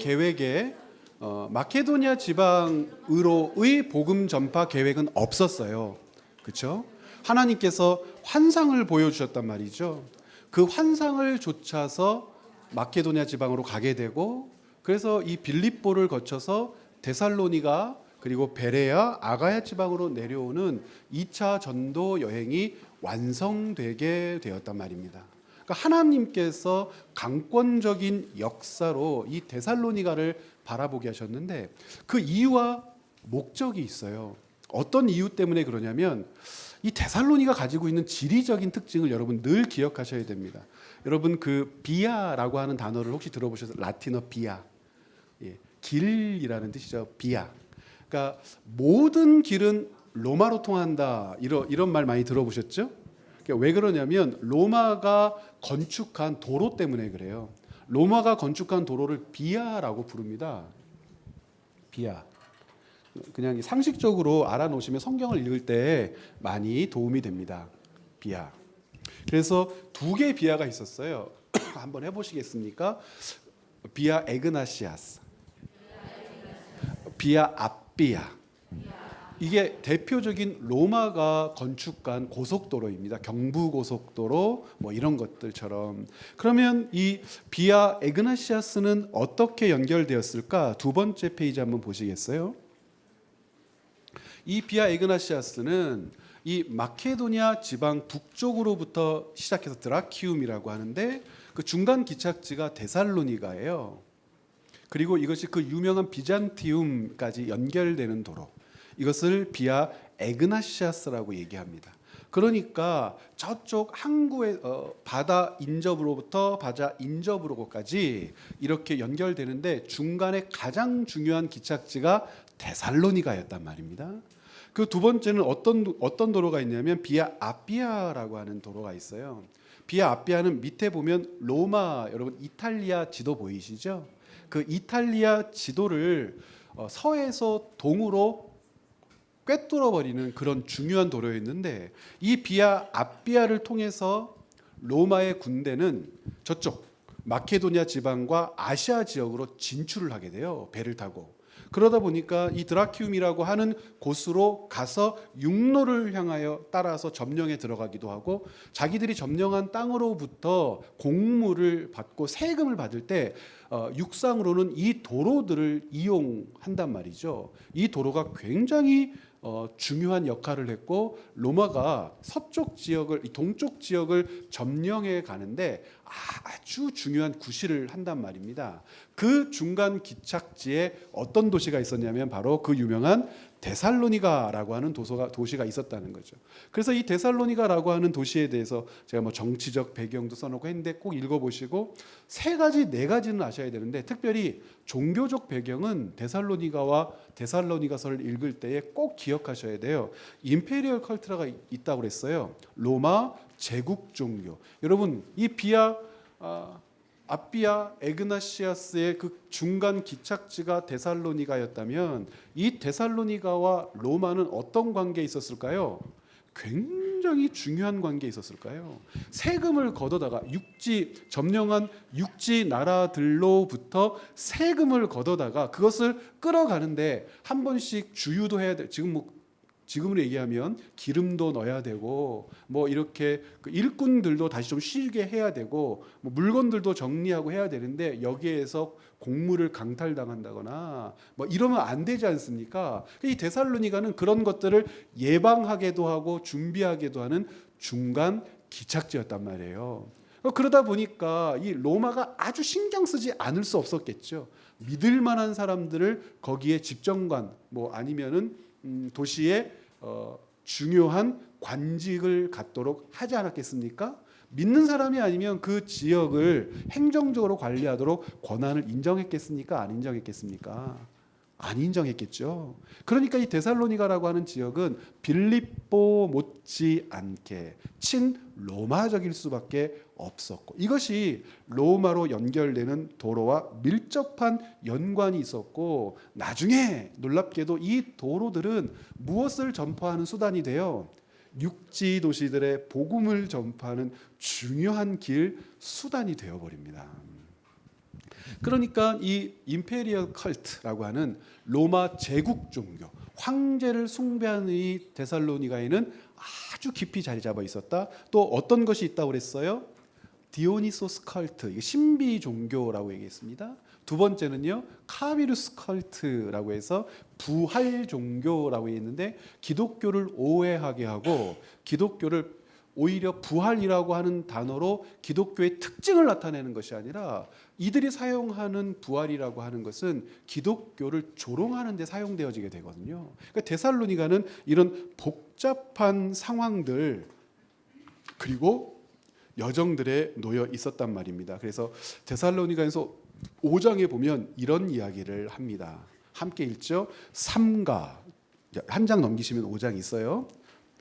계획에 마케도니아 지방으로의 복음 전파 계획은 없었어요. 그렇죠? 하나님께서 환상을 보여주셨단 말이죠. 그 환상을 좇아서 마케도니아 지방으로 가게 되고, 그래서 이 빌립보를 거쳐서 데살로니가 그리고 베레아, 아가야 지방으로 내려오는 2차 전도 여행이 완성되게 되었단 말입니다. 그러니까 하나님께서 강권적인 역사로 이 데살로니가를 바라보게 하셨는데 그 이유와 목적이 있어요. 어떤 이유 때문에 그러냐면 이 데살로니가 가지고 있는 지리적인 특징을 여러분 늘 기억하셔야 됩니다. 여러분 그 비아라고 하는 단어를 혹시 들어보셨어요? 라틴어 비아, 길이라는 뜻이죠. 비아. 그러니까 모든 길은 로마로 통한다. 이런 말 많이 들어보셨죠? 그러니까 왜 그러냐면 로마가 건축한 도로 때문에 그래요. 로마가 건축한 도로를 비아라고 부릅니다. 비아. 그냥 상식적으로 알아놓으시면 성경을 읽을 때 많이 도움이 됩니다. 비아. 그래서 두 개의 비아가 있었어요. 한번 해보시겠습니까? 비아 에그나시아스, 비아 앞비아. 이게 대표적인 로마가 건축한 고속도로입니다. 경부고속도로 뭐 이런 것들처럼. 그러면 이 비아 에그나시아스는 어떻게 연결되었을까? 두 번째 페이지 한번 보시겠어요? 이 비아 에그나시아스는 이 마케도니아 지방 북쪽으로부터 시작해서 드라키움이라고 하는데 그 중간 기착지가 데살로니가예요. 그리고 이것이 그 유명한 비잔티움까지 연결되는 도로, 이것을 비아 에그나시아스라고 얘기합니다. 그러니까 저쪽 항구의 바다 인접으로부터 바다 인접으로까지 이렇게 연결되는데 중간에 가장 중요한 기착지가 데살로니가였단 말입니다. 그 두 번째는 어떤 도로가 있냐면 비아 아피아라고 하는 도로가 있어요. 비아 아피아는 밑에 보면 로마, 여러분 이탈리아 지도 보이시죠? 그 이탈리아 지도를 서에서 동으로 꿰뚫어 버리는 그런 중요한 도로였는데, 이 비아 아피아를 통해서 로마의 군대는 저쪽 마케도니아 지방과 아시아 지역으로 진출을 하게 돼요. 배를 타고. 그러다 보니까 이 드라키움이라고 하는 곳으로 가서 육로를 향하여 따라서 점령에 들어가기도 하고, 자기들이 점령한 땅으로부터 공물을 받고 세금을 받을 때 육상으로는 이 도로들을 이용한단 말이죠. 이 도로가 굉장히 중요한 역할을 했고, 로마가 서쪽 지역을, 동쪽 지역을 점령해 가는데 아주 중요한 구실을 한단 말입니다. 그 중간 기착지에 어떤 도시가 있었냐면 바로 그 유명한 데살로니가라고 하는 도시가 있었다는 거죠. 그래서 이 데살로니가라고 하는 도시에 대해서 제가 뭐 정치적 배경도 써놓고 했는데 꼭 읽어보시고, 네 가지는 아셔야 되는데, 특별히 종교적 배경은 데살로니가와 데살로니가서를 읽을 때에 꼭 기억하셔야 돼요. 임페리얼 컬트라가 있다고 그랬어요. 로마 제국 종교. 여러분 이 아피아 에그나시아스의 그 중간 기착지가 데살로니가였다면 이 데살로니가와 로마는 어떤 관계에 있었을까요? 굉장히 중요한 관계에 있었을까요? 세금을 걷어다가 점령한 육지 나라들로부터 세금을 걷어다가 그것을 끌어가는데 한 번씩 주유도 해야 돼. 지금으로 얘기하면 기름도 넣어야 되고, 뭐 이렇게 그 일꾼들도 다시 좀 쉬게 해야 되고, 뭐 물건들도 정리하고 해야 되는데 여기에서 곡물을 강탈당한다거나 뭐 이러면 안 되지 않습니까? 이 데살로니가는 그런 것들을 예방하게도 하고 준비하게도 하는 중간 기착지였단 말이에요. 그러다 보니까 이 로마가 아주 신경 쓰지 않을 수 없었겠죠. 믿을 만한 사람들을 거기에 집정관, 뭐 아니면은 도시의 중요한 관직을 갖도록 하지 않았겠습니까? 믿는 사람이 아니면 그 지역을 행정적으로 관리하도록 권한을 인정했겠습니까? 안 인정했겠습니까? 안 인정했겠죠. 그러니까 이 데살로니가라고 하는 지역은 빌립보 못지않게 친로마적일 수밖에 없었고, 이것이 로마로 연결되는 도로와 밀접한 연관이 있었고, 나중에 놀랍게도 이 도로들은 무엇을 전파하는 수단이 돼요? 육지 도시들의 복음을 전파하는 중요한 길 수단이 되어버립니다. 그러니까 이 임페리얼 컬트라고 하는 로마 제국 종교, 황제를 숭배하는 이 데살로니가에는 아주 깊이 자리 잡아 있었다. 또 어떤 것이 있다고 그랬어요? 디오니소스 컬트, 이게 신비 종교라고 얘기했습니다. 두 번째는요, 카비루스 컬트라고 해서 부활 종교라고 했는데, 기독교를 오해하게 하고 기독교를 오히려 부활이라고 하는 단어로 기독교의 특징을 나타내는 것이 아니라, 이들이 사용하는 부활이라고 하는 것은 기독교를 조롱하는 데 사용되어지게 되거든요. 그러니까 데살로니가는 이런 복잡한 상황들 그리고 여정들에 놓여 있었단 말입니다. 그래서 데살로니가에서 5장에 보면 이런 이야기를 합니다. 함께 읽죠. 삼가, 한 장 넘기시면 5장 있어요.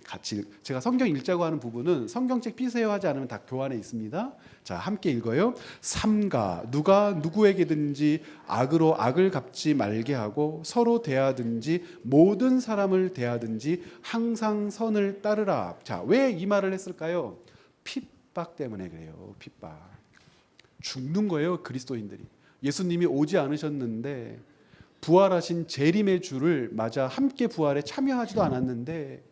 같이, 제가 성경 읽자고 하는 부분은 성경책 피세요 하지 않으면 다 교환에 있습니다. 자, 함께 읽어요. 삼가, 누가 누구에게든지 악으로 악을 갚지 말게 하고 서로 대하든지 모든 사람을 대하든지 항상 선을 따르라. 자, 왜 이 말을 했을까요? 핍박 때문에 그래요. 핍박. 죽는 거예요, 그리스도인들이. 예수님이 오지 않으셨는데, 부활하신 재림의 주를 맞아 함께 부활에 참여하지도 않았는데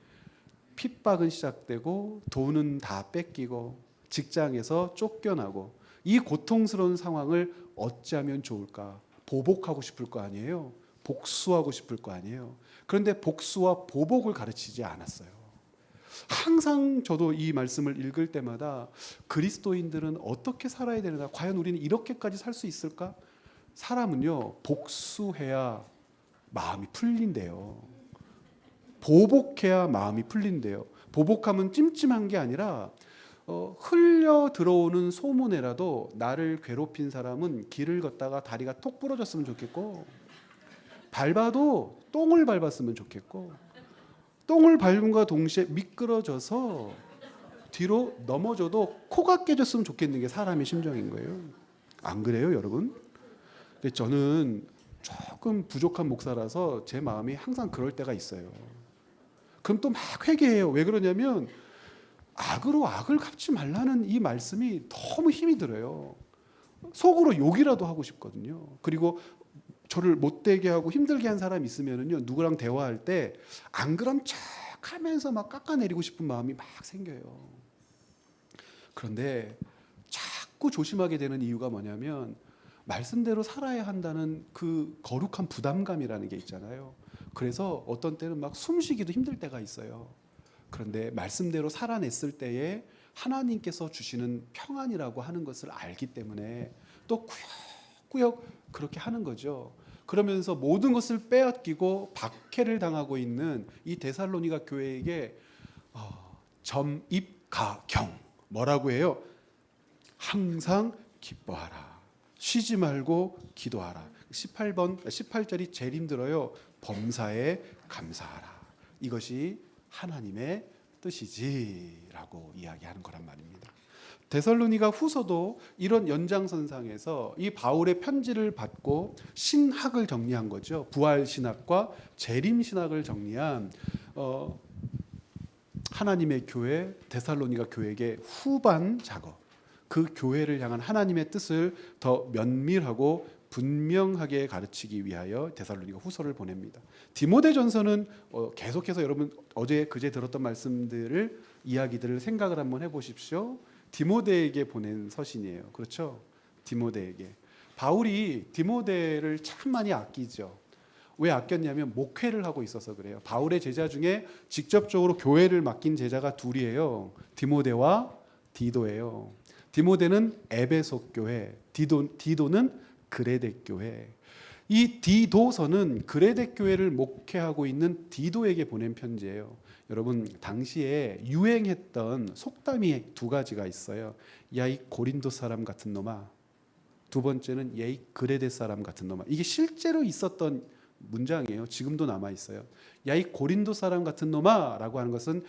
핍박은 시작되고 돈은 다 뺏기고 직장에서 쫓겨나고, 이 고통스러운 상황을 어찌하면 좋을까? 보복하고 싶을 거 아니에요. 복수하고 싶을 거 아니에요. 그런데 복수와 보복을 가르치지 않았어요. 항상 저도 이 말씀을 읽을 때마다 그리스도인들은 어떻게 살아야 되나, 과연 우리는 이렇게까지 살 수 있을까? 사람은요, 복수해야 마음이 풀린대요. 보복해야 마음이 풀린대요. 보복하면 찜찜한 게 아니라 흘려 들어오는 소문에라도 나를 괴롭힌 사람은 길을 걷다가 다리가 톡 부러졌으면 좋겠고, 밟아도 똥을 밟았으면 좋겠고, 똥을 밟음과 동시에 미끄러져서 뒤로 넘어져도 코가 깨졌으면 좋겠는 게 사람의 심정인 거예요. 안 그래요, 여러분? 근데 저는 조금 부족한 목사라서 제 마음이 항상 그럴 때가 있어요. 그럼 또 막 회개해요. 왜 그러냐면 악으로 악을 갚지 말라는 이 말씀이 너무 힘이 들어요. 속으로 욕이라도 하고 싶거든요. 그리고 저를 못되게 하고 힘들게 한 사람이 있으면은요, 누구랑 대화할 때 안 그런 척 하면서 막 깎아내리고 싶은 마음이 막 생겨요. 그런데 자꾸 조심하게 되는 이유가 뭐냐면, 말씀대로 살아야 한다는 그 거룩한 부담감이라는 게 있잖아요. 그래서 어떤 때는 막 숨쉬기도 힘들 때가 있어요. 그런데 말씀대로 살아냈을 때에 하나님께서 주시는 평안이라고 하는 것을 알기 때문에 또 꾸역꾸역 그렇게 하는 거죠. 그러면서 모든 것을 빼앗기고 박해를 당하고 있는 이 데살로니가 교회에게 점입가경, 뭐라고 해요? 항상 기뻐하라, 쉬지 말고 기도하라. 18절이 제일 힘들어요. 범사에 감사하라. 이것이 하나님의 뜻이지라고 이야기하는 거란 말입니다. 데살로니가 후서도 이런 연장선상에서 이 바울의 편지를 받고 신학을 정리한 거죠. 부활 신학과 재림 신학을 정리한 하나님의 교회 데살로니가 교회에게 후반 작업, 그 교회를 향한 하나님의 뜻을 더 면밀하고 분명하게 가르치기 위하여 데살로니가 후서를 보냅니다. 디모데전서는 계속해서 여러분 어제 그제 들었던 말씀들을, 이야기들을 생각을 한번 해보십시오. 디모데에게 보낸 서신이에요. 그렇죠? 디모데에게. 바울이 디모데를 참 많이 아끼죠. 왜 아꼈냐면 목회를 하고 있어서 그래요. 바울의 제자 중에 직접적으로 교회를 맡긴 제자가 둘이에요. 디모데와 디도예요. 디모데는 에베소 교회, 디도는 그레데 교회. 이 디도서는 그레데 교회를 목회하고 있는 디도에게 보낸 편지예요. 여러분, 당시에 유행했던 속담이 두 가지가 있어요. 야, 이 고린도 사람 같은 놈아. 두 번째는 야, 이 그레데 사람 같은 놈아. 이게 실제로 있었던 문장이에요. 지금도 남아 있어요. 야, 이 고린도 사람 같은 놈아 라고 하는 것은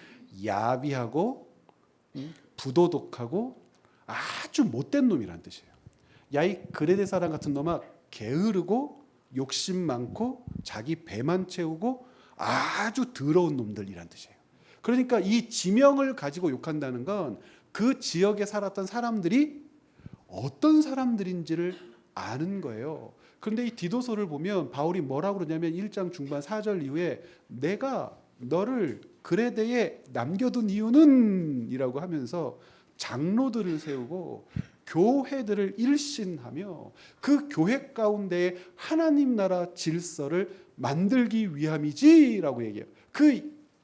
야비하고 부도덕하고 아주 못된 놈이란 뜻이에요. 야, 이 그레데 사람 같은 놈아, 게으르고 욕심 많고 자기 배만 채우고 아주 더러운 놈들이란 뜻이에요. 그러니까 이 지명을 가지고 욕한다는 건 그 지역에 살았던 사람들이 어떤 사람들인지를 아는 거예요. 그런데 이 디도서를 보면 바울이 뭐라고 그러냐면 1장 중반 4절 이후에 내가 너를 그레데에 남겨둔 이유는 이라고 하면서 장로들을 세우고 교회들을 일신하며 그 교회 가운데 하나님 나라 질서를 만들기 위함이지라고 얘기해요.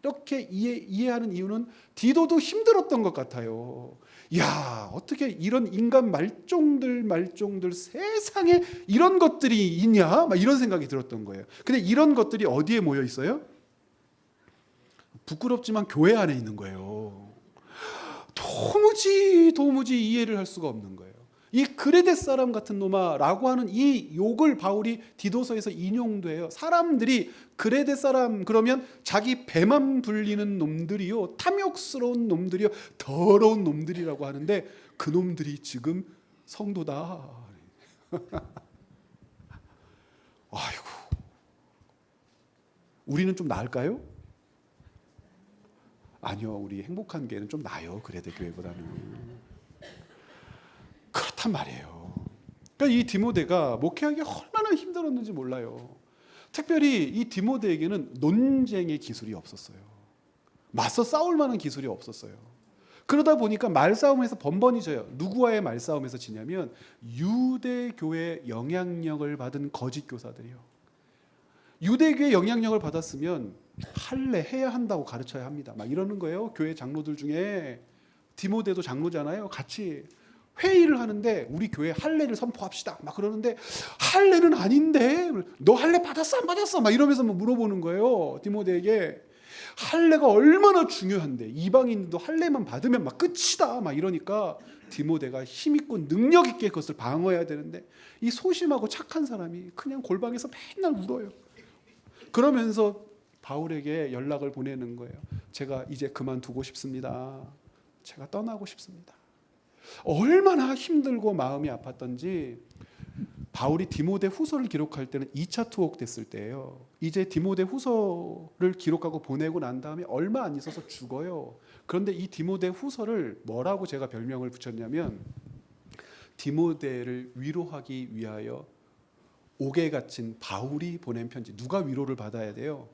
이렇게 이해하는 이유는 디도도 힘들었던 것 같아요. 야, 어떻게 이런 인간 말종들 세상에 이런 것들이 있냐? 막 이런 생각이 들었던 거예요. 근데 이런 것들이 어디에 모여 있어요? 부끄럽지만 교회 안에 있는 거예요. 도무지 이해를 할 수가 없는 거예요. 이 그레데 사람 같은 놈아라고 하는 이 욕을 바울이 디도서에서 인용돼요. 사람들이 그레데 사람 그러면 자기 배만 불리는 놈들이요, 탐욕스러운 놈들이요, 더러운 놈들이라고 하는데 그 놈들이 지금 성도다. 아이고, 우리는 좀 나을까요? 아니요, 우리 행복한 교회는 좀 나아요. 그레데 교회보다는. 그렇단 말이에요. 그러니까 이 디모데가 목회하기 얼마나 힘들었는지 몰라요. 특별히 이 디모데에게는 논쟁의 기술이 없었어요. 맞서 싸울 만한 기술이 없었어요. 그러다 보니까 말싸움에서 번번이 져요. 누구와의 말싸움에서 지냐면 유대교의 영향력을 받은 거짓 교사들이요. 유대교의 영향력을 받았으면 할례 해야 한다고 가르쳐야 합니다. 막 이러는 거예요. 교회 장로들 중에. 디모데도 장로잖아요. 같이 회의를 하는데 우리 교회 할례를 선포합시다. 막 그러는데 할례는 아닌데 너 할례 받았어 안 받았어? 막 이러면서 막 물어보는 거예요. 디모데에게 할례가 얼마나 중요한데 이방인도 할례만 받으면 막 끝이다. 막 이러니까 디모데가 힘있고 능력 있게 그것을 방어해야 되는데 이 소심하고 착한 사람이 그냥 골방에서 맨날 울어요. 그러면서 바울에게 연락을 보내는 거예요. 제가 이제 그만두고 싶습니다. 제가 떠나고 싶습니다. 얼마나 힘들고 마음이 아팠던지 바울이 디모데 후서를 기록할 때는 2차 투옥됐을 때예요. 이제 디모데 후서를 기록하고 보내고 난 다음에 얼마 안 있어서 죽어요. 그런데 이 디모데 후서를 뭐라고 제가 별명을 붙였냐면 디모데를 위로하기 위하여 옥에 갇힌 바울이 보낸 편지. 누가 위로를 받아야 돼요?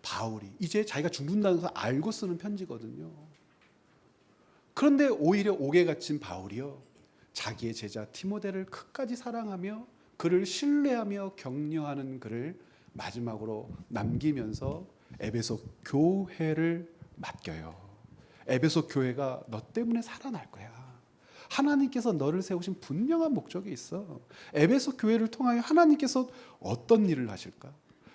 바울이. 이제 자기가 죽는다는 것을 알고 쓰는 편지거든요. 그런데 오히려 옥에 갇힌 바울이요, 자기의 제자 디모데를 끝까지 사랑하며 그를 신뢰하며 격려하는 글을 마지막으로 남기면서 에베소 교회를 맡겨요. 에베소 교회가 너 때문에 살아날 거야. 하나님께서 너를 세우신 분명한 목적이 있어. 에베소 교회를 통하여 하나님께서 어떤 일을 하실까?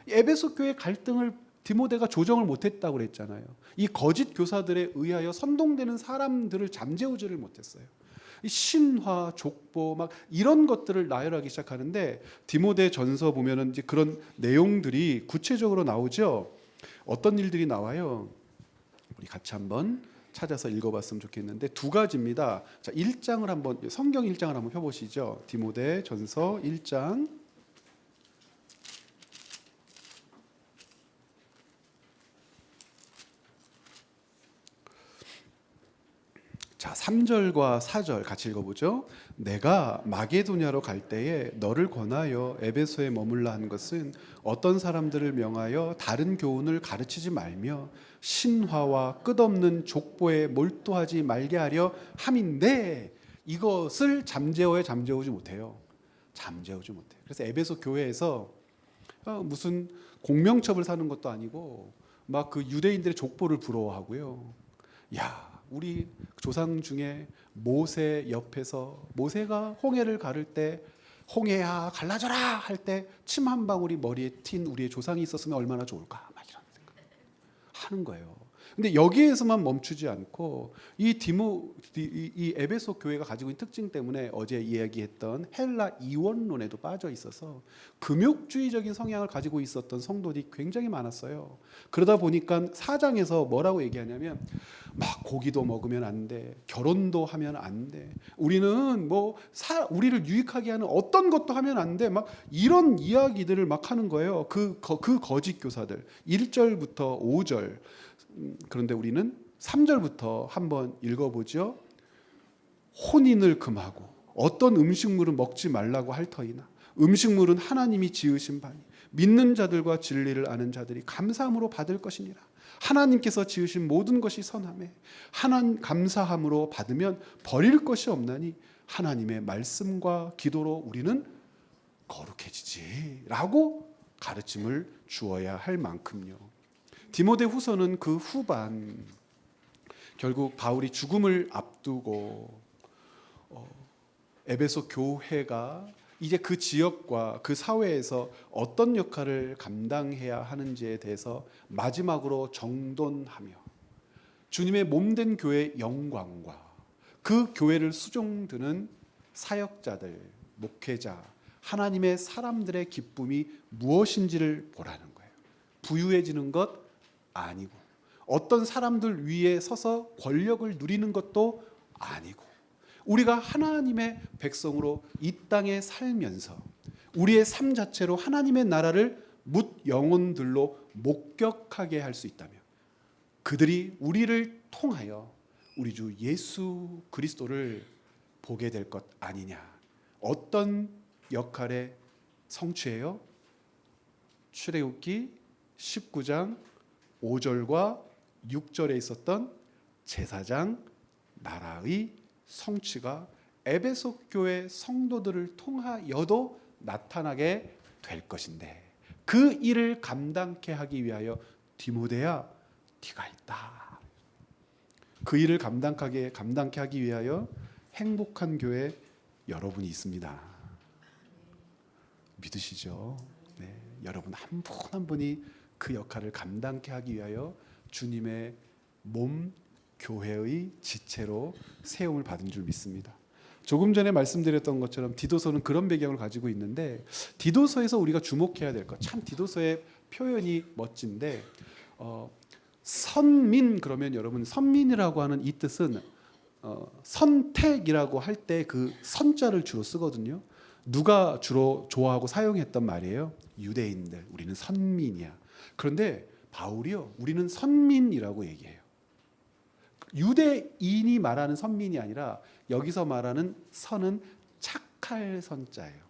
에베소 교회 갈등을 디모데가 조정을 못했다고 그랬잖아요. 이 거짓 교사들에 의하여 선동되는 사람들을 잠재우지를 못했어요. 신화, 족보 막 이런 것들을 나열하기 시작하는데 디모데 전서 보면은 이제 그런 내용들이 구체적으로 나오죠. 어떤 일들이 나와요? 우리 같이 한번 찾아서 읽어봤으면 좋겠는데 두 가지입니다. 자, 1장을 한번 성경 1장을 한번 펴보시죠. 디모데 전서 1장. 자, 3절과 4절 같이 읽어보죠. 내가 마게도냐로 갈 때에 너를 권하여 에베소에 머물라 한 것은 어떤 사람들을 명하여 다른 교훈을 가르치지 말며 신화와 끝없는 족보에 몰두하지 말게 하려 함인데 이것을 잠재우지 못해요. 잠재우지 못해요. 그래서 에베소 교회에서 무슨 공명첩을 사는 것도 아니고 막 그 유대인들의 족보를 부러워하고요. 야, 우리 조상 중에 모세 옆에서 모세가 홍해를 가를 때 홍해야 갈라져라 할 때 침 한 방울이 머리에 튄 우리의 조상이 있었으면 얼마나 좋을까 막 이런 생각 하는 거예요. 근데 여기에서만 멈추지 않고 이 에베소 교회가 가지고 있는 특징 때문에 어제 이야기했던 헬라 이원론에도 빠져 있어서 금욕주의적인 성향을 가지고 있었던 성도들이 굉장히 많았어요. 그러다 보니까 4장에서 뭐라고 얘기하냐면 막 고기도 먹으면 안 돼, 결혼도 하면 안 돼, 우리는 우리를 유익하게 하는 어떤 것도 하면 안 돼, 막 이런 이야기들을 막 하는 거예요. 그 거짓 교사들 1절부터 5절. 그런데 우리는 3절부터 한번 읽어보죠. 혼인을 금하고 어떤 음식물은 먹지 말라고 할 터이나 음식물은 하나님이 지으신 바니 믿는 자들과 진리를 아는 자들이 감사함으로 받을 것이니라. 하나님께서 지으신 모든 것이 선하매 하나님 감사함으로 받으면 버릴 것이 없나니 하나님의 말씀과 기도로 우리는 거룩해지지 라고 가르침을 주어야 할 만큼요. 디모데후서는 그 후반, 결국 바울이 죽음을 앞두고 에베소 교회가 이제 그 지역과 그 사회에서 어떤 역할을 감당해야 하는지에 대해서 마지막으로 정돈하며 주님의 몸된 교회의 영광과 그 교회를 수종드는 사역자들, 목회자, 하나님의 사람들의 기쁨이 무엇인지를 보라는 거예요. 부유해지는 것 아니고 어떤 사람들 위에 서서 권력을 누리는 것도 아니고 우리가 하나님의 백성으로 이 땅에 살면서 우리의 삶 자체로 하나님의 나라를 뭇 영혼들로 목격하게 할 수 있다면 그들이 우리를 통하여 우리 주 예수 그리스도를 보게 될 것 아니냐. 어떤 역할의 성취예요? 출애굽기 19장 5절과 6절에 있었던 제사장 나라의 성취가 에베소 교회 성도들을 통하여도 나타나게 될 것인데 그 일을 감당케 하기 위하여 디모데야 네가 있다. 그 일을 감당케 하기 위하여 행복한 교회 여러분이 있습니다. 믿으시죠? 네, 여러분 한 분 한 분이 그 역할을 감당케 하기 위하여 주님의 몸 교회의 지체로 세움을 받은 줄 믿습니다. 조금 전에 말씀드렸던 것처럼 디도서는 그런 배경을 가지고 있는데 디도서에서 우리가 주목해야 될 것, 참 디도서의 표현이 멋진데 선민 그러면 여러분 선민이라고 하는 이 뜻은 선택이라고 할 때 그 선자를 주로 쓰거든요. 누가 주로 좋아하고 사용했던 말이에요? 유대인들. 우리는 선민이야. 그런데 바울이요, 우리는 선민이라고 얘기해요. 유대인이 말하는 선민이 아니라 여기서 말하는 선은 착할 선자예요.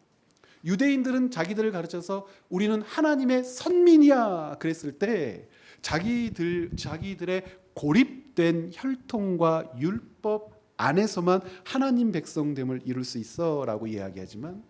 유대인들은 자기들을 가르쳐서 우리는 하나님의 선민이야 그랬을 때 자기들의 고립된 혈통과 율법 안에서만 하나님 백성됨을 이룰 수 있어라고 이야기하지만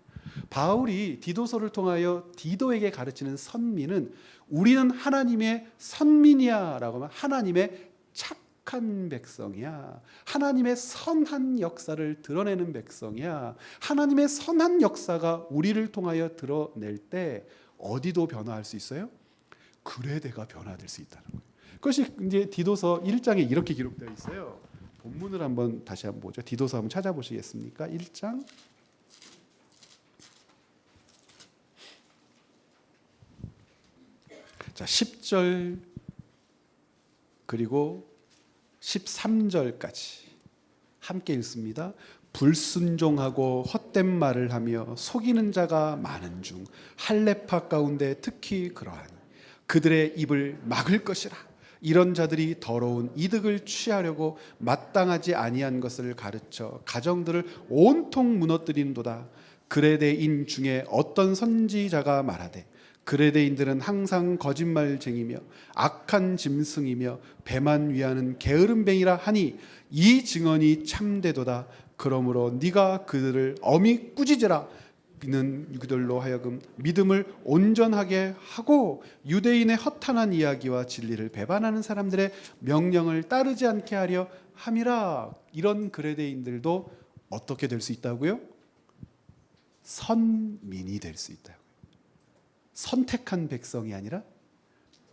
바울이 디도서를 통하여 디도에게 가르치는 선민은 우리는 하나님의 선민이야라고 하면 하나님의 착한 백성이야. 하나님의 선한 역사를 드러내는 백성이야. 하나님의 선한 역사가 우리를 통하여 드러낼 때 어디도 변화할 수 있어요? 그레데가 변화될 수 있다는 거예요. 그것이 이제 디도서 1장에 이렇게 기록되어 있어요. 본문을 한번 다시 한번 보죠. 디도서 한번 찾아보시겠습니까? 1장 자 10절 그리고 13절까지 함께 읽습니다. 불순종하고 헛된 말을 하며 속이는 자가 많은 중 할례파 가운데 특히 그러하니 그들의 입을 막을 것이라. 이런 자들이 더러운 이득을 취하려고 마땅하지 아니한 것을 가르쳐 가정들을 온통 무너뜨리는도다. 그레데인 중에 어떤 선지자가 말하되 그레데인들은 항상 거짓말쟁이며 악한 짐승이며 배만 위하는 게으름뱅이라 하니 이 증언이 참되도다. 그러므로 네가 그들을 엄히 꾸짖으라. 이는 그들로 하여금 믿음을 온전하게 하고 유대인의 허탄한 이야기와 진리를 배반하는 사람들의 명령을 따르지 않게 하려 함이라. 이런 그레데인들도 어떻게 될 수 있다고요? 선민이 될 수 있다고요. 선택한 백성이 아니라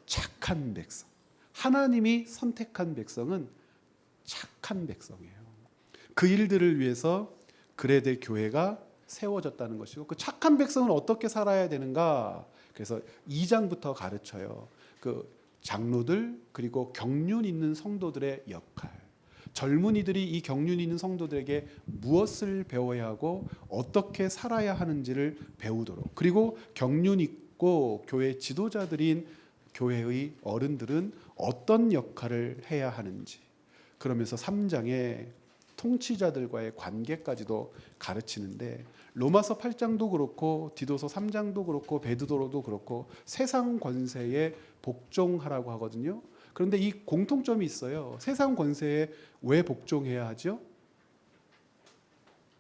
착한 백성. 하나님이 선택한 백성은 착한 백성이에요. 그 일들을 위해서 그레데 교회가 세워졌다는 것이고 그 착한 백성은 어떻게 살아야 되는가? 그래서 2장부터 가르쳐요. 그 장로들 그리고 경륜 있는 성도들의 역할. 젊은이들이 이 경륜 있는 성도들에게 무엇을 배워야 하고 어떻게 살아야 하는지를 배우도록. 그리고 경륜 있고 교회 지도자들인 교회의 어른들은 어떤 역할을 해야 하는지. 그러면서 3장에 통치자들과의 관계까지도 가르치는데 로마서 8장도 그렇고 디도서 3장도 그렇고 베드로도 그렇고 세상 권세에 복종하라고 하거든요. 그런데 이 공통점이 있어요. 세상 권세에 왜 복종해야 하죠?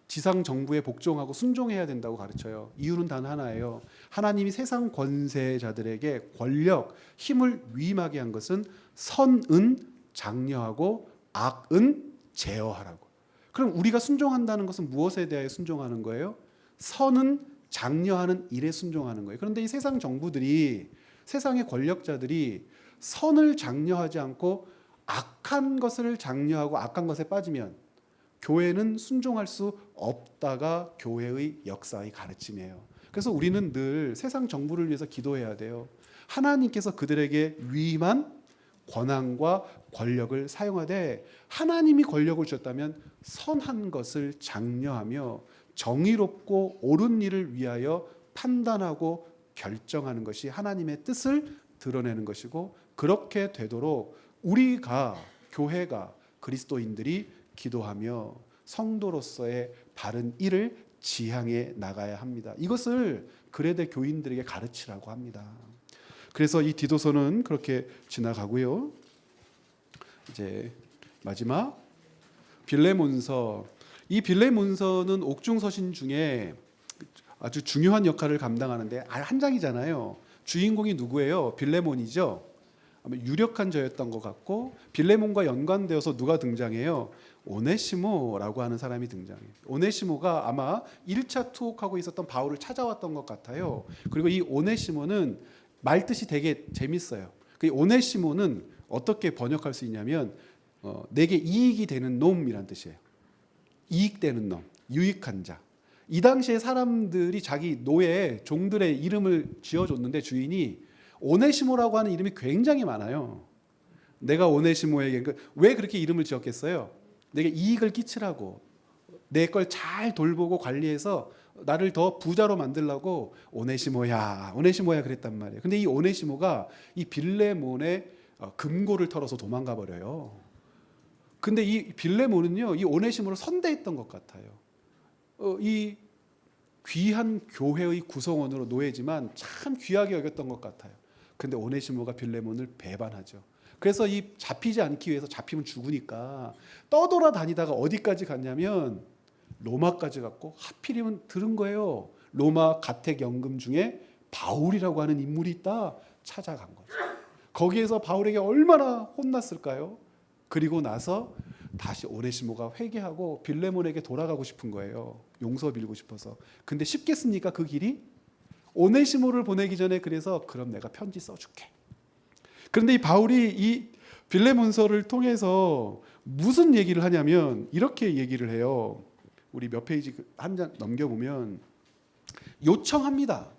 지상 정부에 복종하고 순종해야 된다고 가르쳐요. 이유는 단 하나예요. 하나님이 세상 권세자들에게 권력, 힘을 위임하게 한 것은 선은 장려하고 악은 제어하라고. 그럼 우리가 순종한다는 것은 무엇에 대하여 순종하는 거예요? 선은 장려하는 일에 순종하는 거예요. 그런데 이 세상 정부들이, 세상의 권력자들이 선을 장려하지 않고 악한 것을 장려하고 악한 것에 빠지면 교회는 순종할 수 없다가 교회의 역사의 가르침이에요. 그래서 우리는 늘 세상 정부를 위해서 기도해야 돼요. 하나님께서 그들에게 위임한 권한과 권력을 사용하되 하나님이 권력을 주셨다면 선한 것을 장려하며 정의롭고 옳은 일을 위하여 판단하고 결정하는 것이 하나님의 뜻을 드러내는 것이고, 그렇게 되도록 우리가, 교회가, 그리스도인들이 기도하며 성도로서의 바른 일을 지향해 나가야 합니다. 이것을 그레데 교인들에게 가르치라고 합니다. 그래서 이 디도서는 그렇게 지나가고요. 이제 마지막 빌레몬서. 이 빌레몬서는 옥중서신 중에 아주 중요한 역할을 감당하는데 한 장이잖아요. 주인공이 누구예요? 빌레몬이죠. 아마 유력한 저였던 것 같고, 빌레몬과 연관되어서 누가 등장해요? 오네시모라고 하는 사람이 등장해요. 오네시모가 아마 1차 투옥하고 있었던 바울을 찾아왔던 것 같아요. 그리고 이 오네시모는 말뜻이 되게 재밌어요. 그 오네시모는 어떻게 번역할 수 있냐면 내게 이익이 되는 놈이란 뜻이에요. 이익되는 놈, 유익한 자. 이 당시에 사람들이 자기 노예, 종들의 이름을 지어줬는데 주인이 오네시모라고 하는 이름이 굉장히 많아요. 내가 오네시모에게 왜 그렇게 이름을 지었겠어요? 내게 이익을 끼치라고, 내 걸 잘 돌보고 관리해서 나를 더 부자로 만들려고 오네시모야, 오네시모야 그랬단 말이에요. 근데 이 오네시모가 이 빌레몬의 금고를 털어서 도망가 버려요. 근데 이 빌레몬은요, 이 오네시모를 선대했던 것 같아요. 이 귀한 교회의 구성원으로 노예지만 참 귀하게 여겼던 것 같아요. 근데 오네시모가 빌레몬을 배반하죠. 그래서 이 잡히지 않기 위해서, 잡히면 죽으니까 떠돌아다니다가 어디까지 갔냐면 로마까지 갔고, 하필이면 들은 거예요. 로마 가택연금 중에 바울이라고 하는 인물이 있다. 찾아간 거죠. 거기에서 바울에게 얼마나 혼났을까요? 그리고 나서 다시 오네시모가 회개하고 빌레몬에게 돌아가고 싶은 거예요. 용서 빌고 싶어서. 근데 쉽겠습니까? 그 길이? 오네시모를 보내기 전에 그래서 그럼 내가 편지 써줄게. 그런데 이 바울이 이 빌레몬서를 통해서 무슨 얘기를 하냐면 이렇게 얘기를 해요. 우리 몇 페이지 한 장 넘겨보면 요청합니다.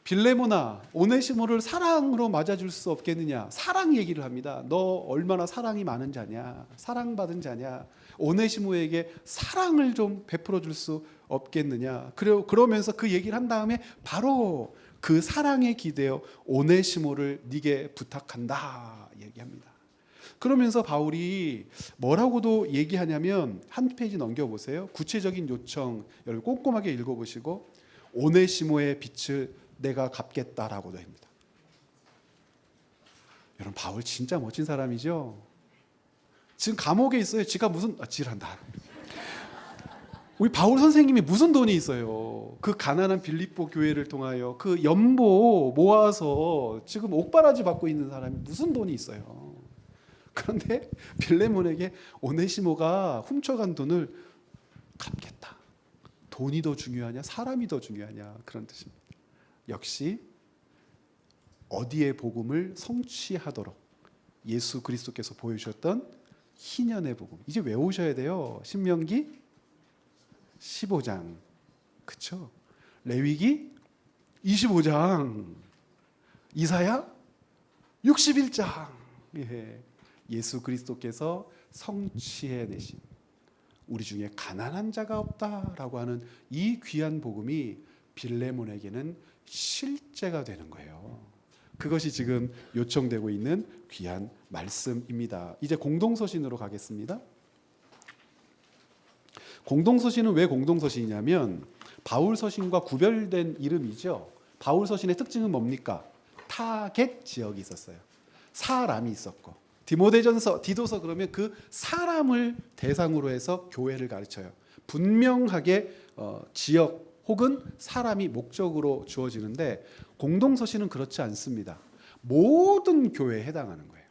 빌레몬아, 오네시모를 사랑으로 맞아줄 수 없겠느냐. 사랑 얘기를 합니다. 너 얼마나 사랑이 많은 자냐, 사랑받은 자냐, 오네시모에게 사랑을 좀 베풀어 줄 수 없겠느냐. 그러면서 그 얘기를 한 다음에 바로 그 사랑에 기대어 오네시모를 네게 부탁한다 얘기합니다. 그러면서 바울이 뭐라고도 얘기하냐면, 한 페이지 넘겨보세요. 구체적인 요청 여러분 꼼꼼하게 읽어보시고, 오네시모의 빚을 내가 갚겠다라고도 합니다. 여러분 바울 진짜 멋진 사람이죠. 지금 감옥에 있어요. 지가 무슨 지랄한다. 우리 바울 선생님이 무슨 돈이 있어요. 그 가난한 빌립보 교회를 통하여 그 연보 모아서 지금 옥바라지 받고 있는 사람이 무슨 돈이 있어요. 그런데 빌레몬에게 오네시모가 훔쳐간 돈을 갚겠다. 돈이 더 중요하냐, 사람이 더 중요하냐, 그런 뜻입니다. 역시 어디의 복음을 성취하도록 예수 그리스도께서 보여주셨던 희년의 복음, 이제 외우셔야 돼요. 신명기 15장, 그렇죠? 레위기 25장, 이사야 61장. 예수 그리스도께서 성취해내신, 우리 중에 가난한 자가 없다라고 하는 이 귀한 복음이 빌레몬에게는 실제가 되는 거예요. 그것이 지금 요청되고 있는 귀한 말씀입니다. 이제 공동서신으로 가겠습니다. 공동서신은 왜 공동서신이냐면 바울 서신과 구별된 이름이죠. 바울 서신의 특징은 뭡니까? 타겟 지역이 있었어요. 사람이 있었고, 디모데전서, 디도서 그러면 그 사람을 대상으로 해서 교회를 가르쳐요. 분명하게 지역 혹은 사람이 목적으로 주어지는데 공동서신은 그렇지 않습니다. 모든 교회에 해당하는 거예요.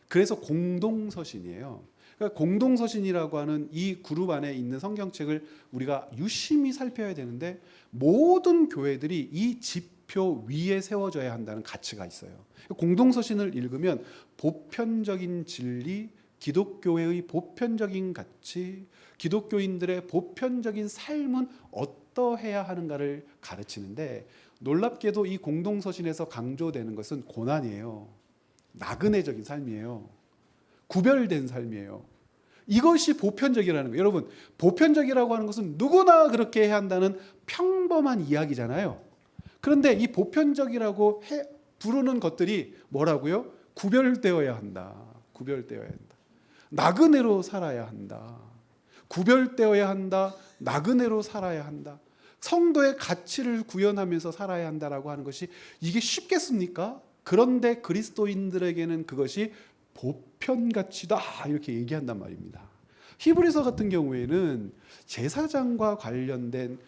그래서 공동서신이에요. 그러니까 공동서신이라고 하는 이 그룹 안에 있는 성경책을 우리가 유심히 살펴야 되는데 모든 교회들이 이 지표 위에 세워져야 한다는 가치가 있어요. 공동서신을 읽으면 보편적인 진리, 기독교회의 보편적인 가치, 기독교인들의 보편적인 삶은 어떠해야 하는가를 가르치는데 놀랍게도 이 공동서신에서 강조되는 것은 고난이에요. 나그네적인 삶이에요. 구별된 삶이에요. 이것이 보편적이라는 거예요. 여러분, 보편적이라고 하는 것은 누구나 그렇게 해야 한다는 평범한 이야기잖아요. 그런데 이 보편적이라고 부르는 것들이 뭐라고요? 구별되어야 한다. 구별되어야 한다. 나그네로 살아야 한다. 구별되어야 한다. 나그네로 살아야 한다. 성도의 가치를 구현하면서 살아야 한다라고 하는 것이 이게 쉽겠습니까? 그런데 그리스도인들에게는 그것이 보편가치다 이렇게 얘기한단 말입니다. 히브리서 같은 경우에는 제사장과 관련된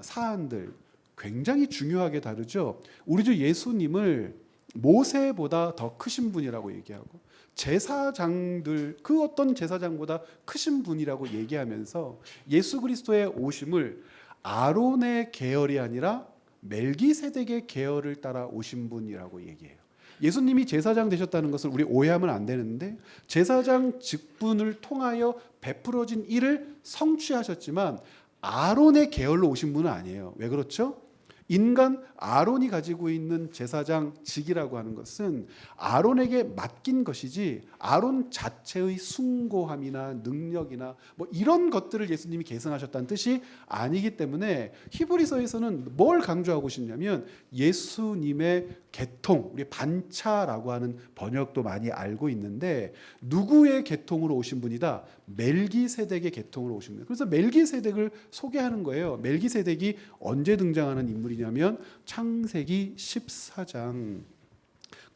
사안들 굉장히 중요하게 다루죠. 우리 주 예수님을 모세보다 더 크신 분이라고 얘기하고 제사장들 그 어떤 제사장보다 크신 분이라고 얘기하면서 예수 그리스도의 오심을 아론의 계열이 아니라 멜기세덱의 계열을 따라 오신 분이라고 얘기해요. 예수님이 제사장 되셨다는 것을 우리 오해하면 안 되는데 제사장 직분을 통하여 베풀어진 일을 성취하셨지만 아론의 계열로 오신 분은 아니에요. 왜 그렇죠? 인간 아론이 가지고 있는 제사장직이라고 하는 것은 아론에게 맡긴 것이지 아론 자체의 숭고함이나 능력이나 뭐 이런 것들을 예수님이 계승하셨다는 뜻이 아니기 때문에 히브리서에서는 뭘 강조하고 싶냐면 예수님의 계통, 우리 반차라고 하는 번역도 많이 알고 있는데 누구의 계통으로 오신 분이다? 멜기세덱의 계통으로 오신 분이다. 그래서 멜기세덱을 소개하는 거예요. 멜기세덱이 언제 등장하는 인물이냐면 창세기 14장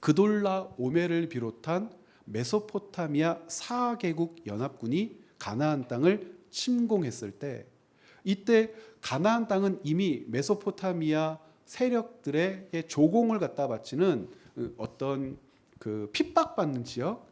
그돌라 오멜을 비롯한 메소포타미아 4개국 연합군이 가나안 땅을 침공했을 때 이때 가나안 땅은 이미 메소포타미아 세력들에게 조공을 갖다 바치는 어떤 그 핍박받는 지역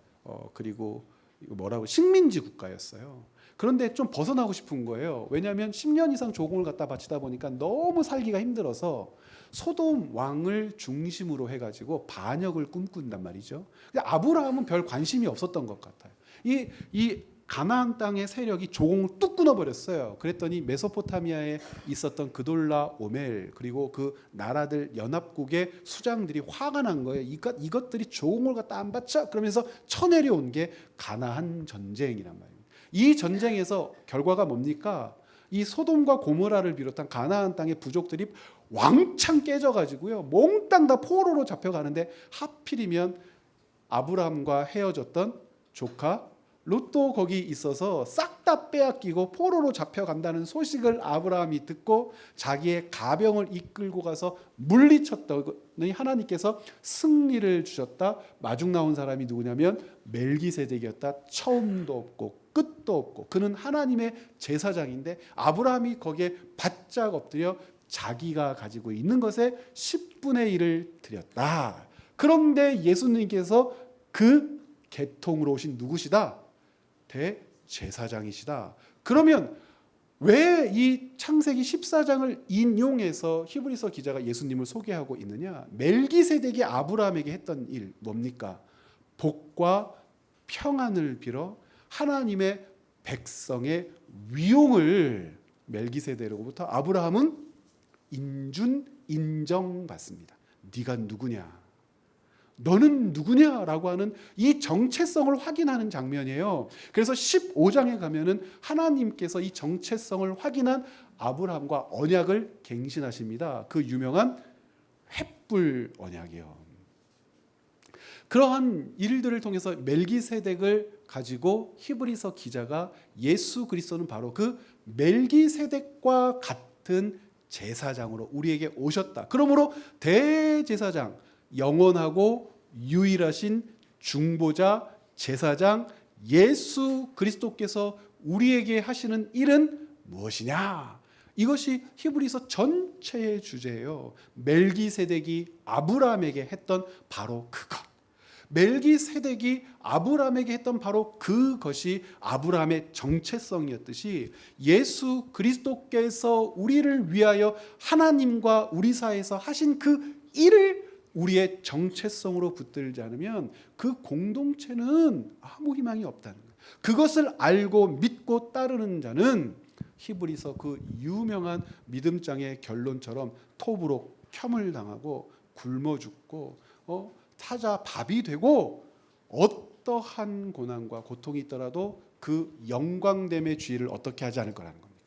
그리고 뭐라고 식민지 국가였어요. 그런데 좀 벗어나고 싶은 거예요. 왜냐하면 10년 이상 조공을 갖다 바치다 보니까 너무 살기가 힘들어서 소돔 왕을 중심으로 해가지고 반역을 꿈꾼단 말이죠. 근데 아브라함은 별 관심이 없었던 것 같아요. 이 가나안 땅의 세력이 조공을 뚝 끊어버렸어요. 그랬더니 메소포타미아에 있었던 그돌라 오멜 그리고 그 나라들 연합국의 수장들이 화가 난 거예요. 이것들이 조공을 갖다 안 받자 그러면서 쳐내려온 게 가나안 전쟁이란 말이에요. 이 전쟁에서 결과가 뭡니까? 이 소돔과 고모라를 비롯한 가나안 땅의 부족들이 왕창 깨져가지고요. 몽땅 다 포로로 잡혀가는데 하필이면 아브라함과 헤어졌던 조카 롯도 거기 있어서 싹 다 빼앗기고 포로로 잡혀간다는 소식을 아브라함이 듣고 자기의 가병을 이끌고 가서 물리쳤더니 하나님께서 승리를 주셨다. 마중 나온 사람이 누구냐면 멜기세덱이었다. 처음도 없고 끝도 없고 그는 하나님의 제사장인데 아브라함이 거기에 바짝 엎드려 자기가 가지고 있는 것에 10분의 1을 드렸다. 그런데 예수님께서 그 계통으로 오신 누구시다? 대제사장이시다. 그러면 왜 이 창세기 14장을 인용해서 히브리서 기자가 예수님을 소개하고 있느냐? 멜기세덱이 아브라함에게 했던 일 뭡니까? 복과 평안을 빌어 하나님의 백성의 위용을 멜기세덱으로부터 아브라함은 인정받습니다. 네가 누구냐? 너는 누구냐라고 하는 이 정체성을 확인하는 장면이에요. 그래서 15장에 가면은 하나님께서 이 정체성을 확인한 아브라함과 언약을 갱신하십니다. 그 유명한 횃불 언약이요. 그러한 일들을 통해서 멜기세덱을 가지고 히브리서 기자가 예수 그리스도는 바로 그 멜기세덱과 같은 제사장으로 우리에게 오셨다. 그러므로 대제사장, 영원하고 유일하신 중보자, 제사장 예수 그리스도께서 우리에게 하시는 일은 무엇이냐? 이것이 히브리서 전체의 주제예요. 멜기세덱이 아브라함에게 했던 바로 그것. 멜기세덱이 아브라함에게 했던 바로 그것이 아브라함의 정체성이었듯이 예수 그리스도께서 우리를 위하여 하나님과 우리 사이에서 하신 그 일을 우리의 정체성으로 붙들지 않으면 그 공동체는 아무 희망이 없다는 거예요. 그것을 알고 믿고 따르는 자는 히브리서 그 유명한 믿음장의 결론처럼 톱으로 켬을 당하고 굶어 죽고 타자 밥이 되고 어떠한 고난과 고통이 있더라도 그 영광됨의 주의를 어떻게 하지 않을 거라는 겁니다.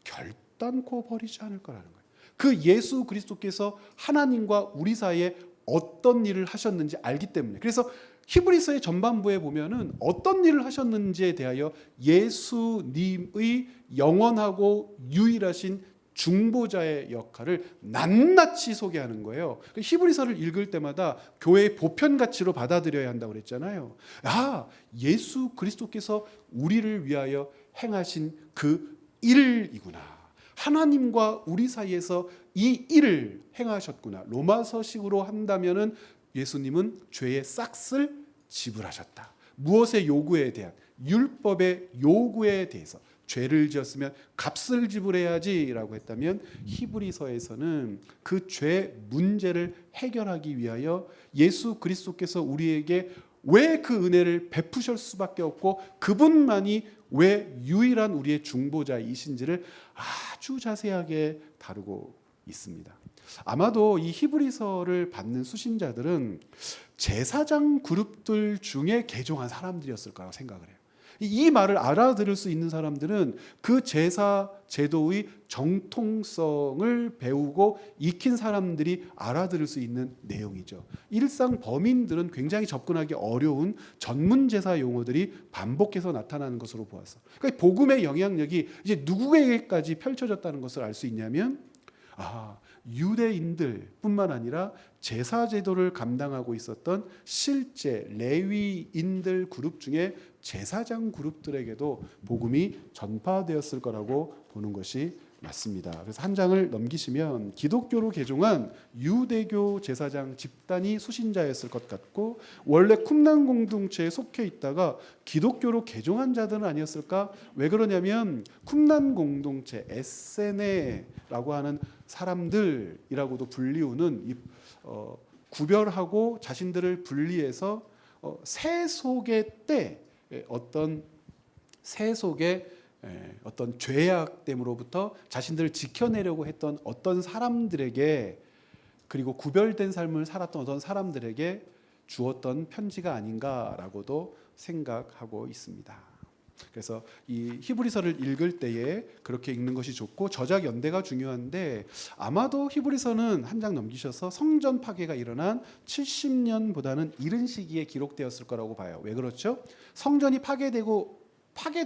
결단코 버리지 않을 거라는 거예요. 그 예수 그리스도께서 하나님과 우리 사이에 어떤 일을 하셨는지 알기 때문에. 그래서 히브리서의 전반부에 보면은 어떤 일을 하셨는지에 대하여 예수님의 영원하고 유일하신 중보자의 역할을 낱낱이 소개하는 거예요. 히브리서를 읽을 때마다 교회의 보편 가치로 받아들여야 한다고 그랬잖아요. 예수 그리스도께서 우리를 위하여 행하신 그 일이구나. 하나님과 우리 사이에서 이 일을 행하셨구나. 로마서식으로 한다면은 예수님은 죄의 싹을 지불하셨다. 무엇의 요구에 대한, 율법의 요구에 대해서 죄를 지었으면 값을 지불해야지라고 했다면 히브리서에서는 그 죄 문제를 해결하기 위하여 예수 그리스도께서 우리에게 왜 그 은혜를 베푸실 수밖에 없고 그분만이 왜 유일한 우리의 중보자이신지를 아주 자세하게 다루고 있습니다. 아마도 이 히브리서를 받는 수신자들은 제사장 그룹들 중에 개종한 사람들이었을 거라고 생각을 해요. 이 말을 알아들을 수 있는 사람들은 그 제사 제도의 정통성을 배우고 익힌 사람들이 알아들을 수 있는 내용이죠. 일상 범인들은 굉장히 접근하기 어려운 전문 제사 용어들이 반복해서 나타나는 것으로 보았어. 그러니까 복음의 영향력이 이제 누구에게까지 펼쳐졌다는 것을 알 수 있냐면 유대인들뿐만 아니라 제사 제도를 감당하고 있었던 실제 레위인들 그룹 중에 제사장 그룹들에게도 복음이 전파되었을 거라고 보는 것이 맞습니다. 그래서 한 장을 넘기시면 기독교로 개종한 유대교 제사장 집단이 수신자였을 것 같고 원래 쿰난 공동체에 속해 있다가 기독교로 개종한 자들은 아니었을까? 왜 그러냐면 쿰난 공동체 에세네라고 하는 사람들이라고도 불리우는 구별하고 자신들을 분리해서 세속의 때 어떤 세속의 어떤 죄악됨으로부터 자신들을 지켜내려고 했던 어떤 사람들에게 그리고 구별된 삶을 살았던 어떤 사람들에게 주었던 편지가 아닌가라고도 생각하고 있습니다. 그래서 이 히브리서를 읽을 때에 그렇게 읽는 것이 좋고 저작 연대가 중요한데 아마도 히브리서는 한 장 넘기셔서 성전 파괴가 일어난 70년보다는 이른 시기에 기록되었을 거라고 봐요. 왜 그렇죠? 성전이 파괴돼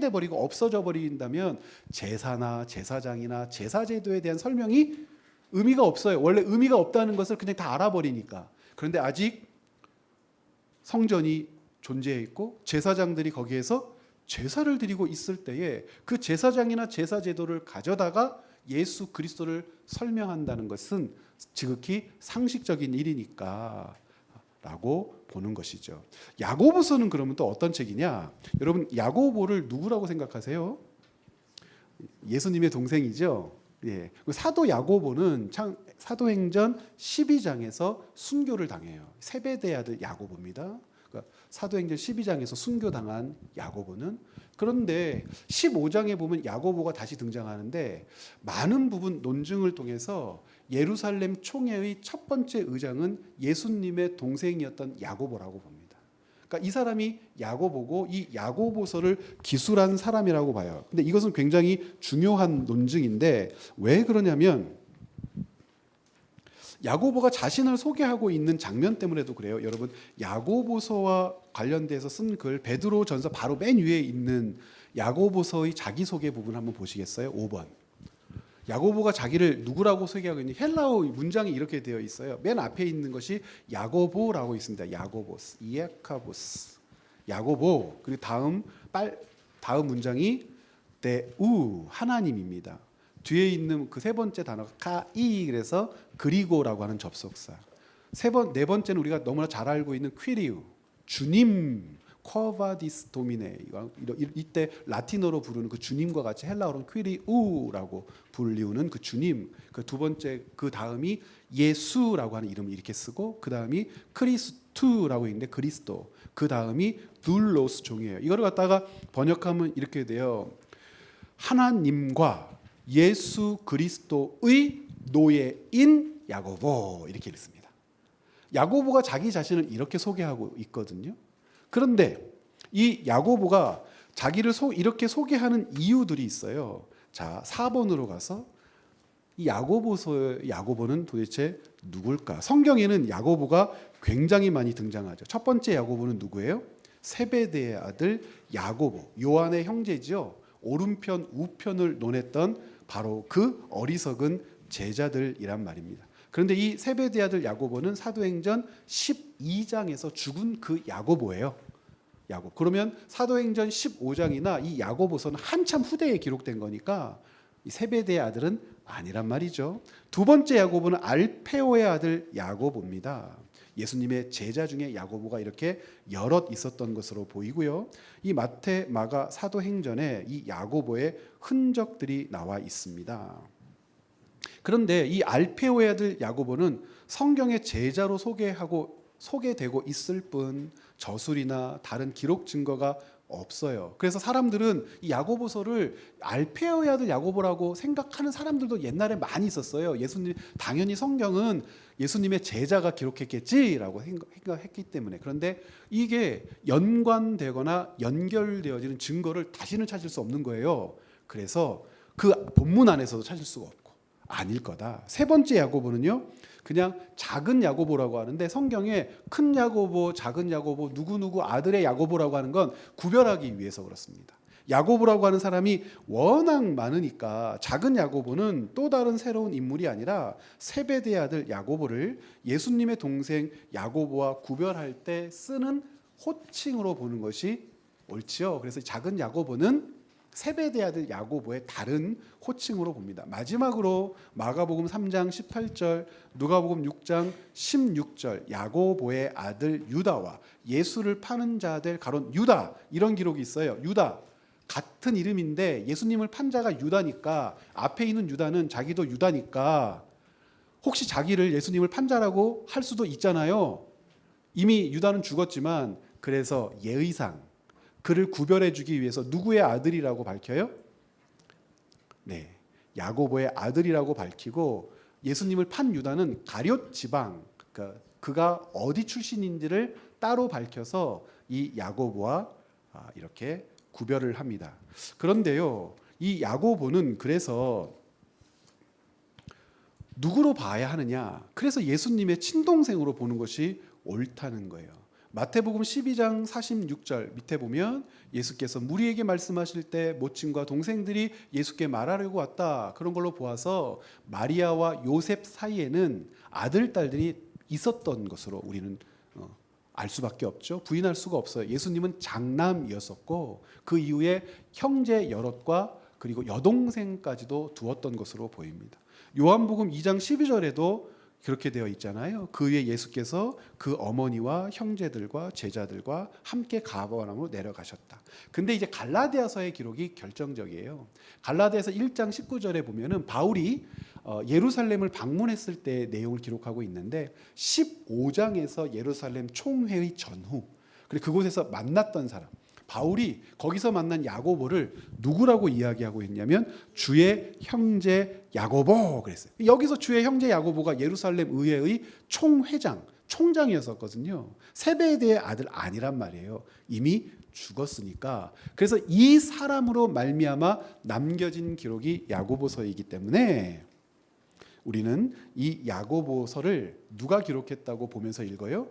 버리고 없어져 버린다면 제사나 제사장이나 제사 제도에 대한 설명이 의미가 없어요. 원래 의미가 없다는 것을 그냥 다 알아버리니까. 그런데 아직 성전이 존재해 있고 제사장들이 거기에서 제사를 드리고 있을 때에 그 제사장이나 제사 제도를 가져다가 예수 그리스도를 설명한다는 것은 지극히 상식적인 일이니까 라고 보는 것이죠. 야고보서는 그러면 또 어떤 책이냐? 여러분 야고보를 누구라고 생각하세요? 예수님의 동생이죠. 예. 사도 야고보는 사도행전 12장에서 순교를 당해요. 세베대의 아들 야고보입니다. 그러니까 사도행전 12장에서 순교당한 야고보는 그런데 15장에 보면 야고보가 다시 등장하는데 많은 부분 논증을 통해서 예루살렘 총회의 첫 번째 의장은 예수님의 동생이었던 야고보라고 봅니다. 그러니까 이 사람이 야고보고 이 야고보서를 기술한 사람이라고 봐요. 근데 이것은 굉장히 중요한 논증인데 왜 그러냐면 야고보가 자신을 소개하고 있는 장면 때문에도 그래요. 여러분, 야고보서와 관련돼서 쓴 글 베드로전서 바로 맨 위에 있는 야고보서의 자기소개 부분 한번 보시겠어요? 5번. 야고보가 자기를 누구라고 소개하고 있는 헬라어 문장이 이렇게 되어 있어요. 맨 앞에 있는 것이 야고보라고 있습니다. 야고보스, 이에카보스, 야고보. 그리고 다음 문장이 데우, 하나님입니다. 뒤에 있는 그 세 번째 단어가 카이, 그래서 그리고라고 하는 접속사. 네 번째는 우리가 너무나 잘 알고 있는 퀴리우, 주님, 쿼바디스 도미네. 이때 라틴어로 부르는 그 주님과 같이 헬라어로는 퀴리우라고 불리우는 그 주님. 그 두 번째, 그 다음이 예수라고 하는 이름을 이렇게 쓰고, 그 다음이 크리스투라고 있는데 그리스도. 그 다음이 둘로스 종이에요. 이거를 갖다가 번역하면 이렇게 돼요. 하나님과 예수 그리스도의 노예인 야고보, 이렇게 읽습니다. 야고보가 자기 자신을 이렇게 소개하고 있거든요. 그런데 이 야고보가 자기를 이렇게 소개하는 이유들이 있어요. 자, 4번으로 가서 이 야고보는 도대체 누굴까? 성경에는 야고보가 굉장히 많이 등장하죠. 첫 번째 야고보는 누구예요? 세베대의 아들 야고보, 요한의 형제죠. 오른편 우편을 논했던 바로 그 어리석은 제자들이란 말입니다. 그런데 이 세베대 아들 야고보는 사도행전 12장에서 죽은 그 야고보예요. 야고보. 그러면 사도행전 15장이나 이 야고보서는 한참 후대에 기록된 거니까 이 세베대의 아들은 아니란 말이죠. 두 번째 야고보는 알페오의 아들 야고보입니다. 예수님의 제자 중에 야고보가 이렇게 여럿 있었던 것으로 보이고요. 이 마태, 마가, 사도행전에 이 야고보의 흔적들이 나와 있습니다. 그런데 이 알페오의 아들 야고보는 성경의 제자로 소개되고 있을 뿐 저술이나 다른 기록 증거가 없어요. 그래서 사람들은 이 야고보서를 알페오의 아들 야고보라고 생각하는 사람들도 옛날에 많이 있었어요. 당연히 성경은 예수님의 제자가 기록했겠지라고 생각했기 때문에. 그런데 이게 연관되거나 연결되어지는 증거를 다시는 찾을 수 없는 거예요. 그래서 그 본문 안에서도 찾을 수가 없고 아닐 거다. 세 번째 야고보는요, 그냥 작은 야고보라고 하는데 성경에 큰 야고보, 작은 야고보, 누구누구 아들의 야고보라고 하는 건 구별하기 위해서 그렇습니다. 야고보라고 하는 사람이 워낙 많으니까 작은 야고보는 또 다른 새로운 인물이 아니라 세베대의 아들 야고보를 예수님의 동생 야고보와 구별할 때 쓰는 호칭으로 보는 것이 옳지요. 그래서 작은 야고보는 세베대의 아들 야고보의 다른 호칭으로 봅니다. 마지막으로 마가복음 3장 18절, 누가복음 6장 16절, 야고보의 아들 유다와 예수를 파는 자들 가론 유다, 이런 기록이 있어요. 유다, 같은 이름인데 예수님을 판 자가 유다니까 앞에 있는 유다는 자기도 유다니까 혹시 자기를 예수님을 판 자라고 할 수도 있잖아요. 이미 유다는 죽었지만 그래서 예의상 그를 구별해 주기 위해서 누구의 아들이라고 밝혀요? 네, 야고보의 아들이라고 밝히고, 예수님을 판 유다는 가룟 지방, 그러니까 그가 어디 출신인지를 따로 밝혀서 이 야고보와 이렇게 구별을 합니다. 그런데요, 이 야고보는 그래서 누구로 봐야 하느냐? 그래서 예수님의 친동생으로 보는 것이 옳다는 거예요. 마태복음 12장 46절 밑에 보면 예수께서 무리에게 말씀하실 때 모친과 동생들이 예수께 말하려고 왔다, 그런 걸로 보아서 마리아와 요셉 사이에는 아들, 딸들이 있었던 것으로 우리는 알 수밖에 없죠. 부인할 수가 없어요. 예수님은 장남이었었고 그 이후에 형제 여럿과 그리고 여동생까지도 두었던 것으로 보입니다. 요한복음 2장 12절에도 그렇게 되어 있잖아요. 그 위에 예수께서 그 어머니와 형제들과 제자들과 함께 가버나움으로 내려가셨다. 근데 이제 갈라디아서의 기록이 결정적이에요. 갈라디아서 1장 19절에 보면은 바울이 예루살렘을 방문했을 때 내용을 기록하고 있는데 15장에서 예루살렘 총회의 전후, 그리고 그곳에서 만났던 사람, 바울이 거기서 만난 야고보를 누구라고 이야기하고 있냐면 주의 형제 야고보 그랬어요. 여기서 주의 형제 야고보가 예루살렘 의회의 총장이었었거든요. 세베대의 아들 아니란 말이에요. 이미 죽었으니까. 그래서 이 사람으로 말미암아 남겨진 기록이 야고보서이기 때문에 우리는 이 야고보서를 누가 기록했다고 보면서 읽어요?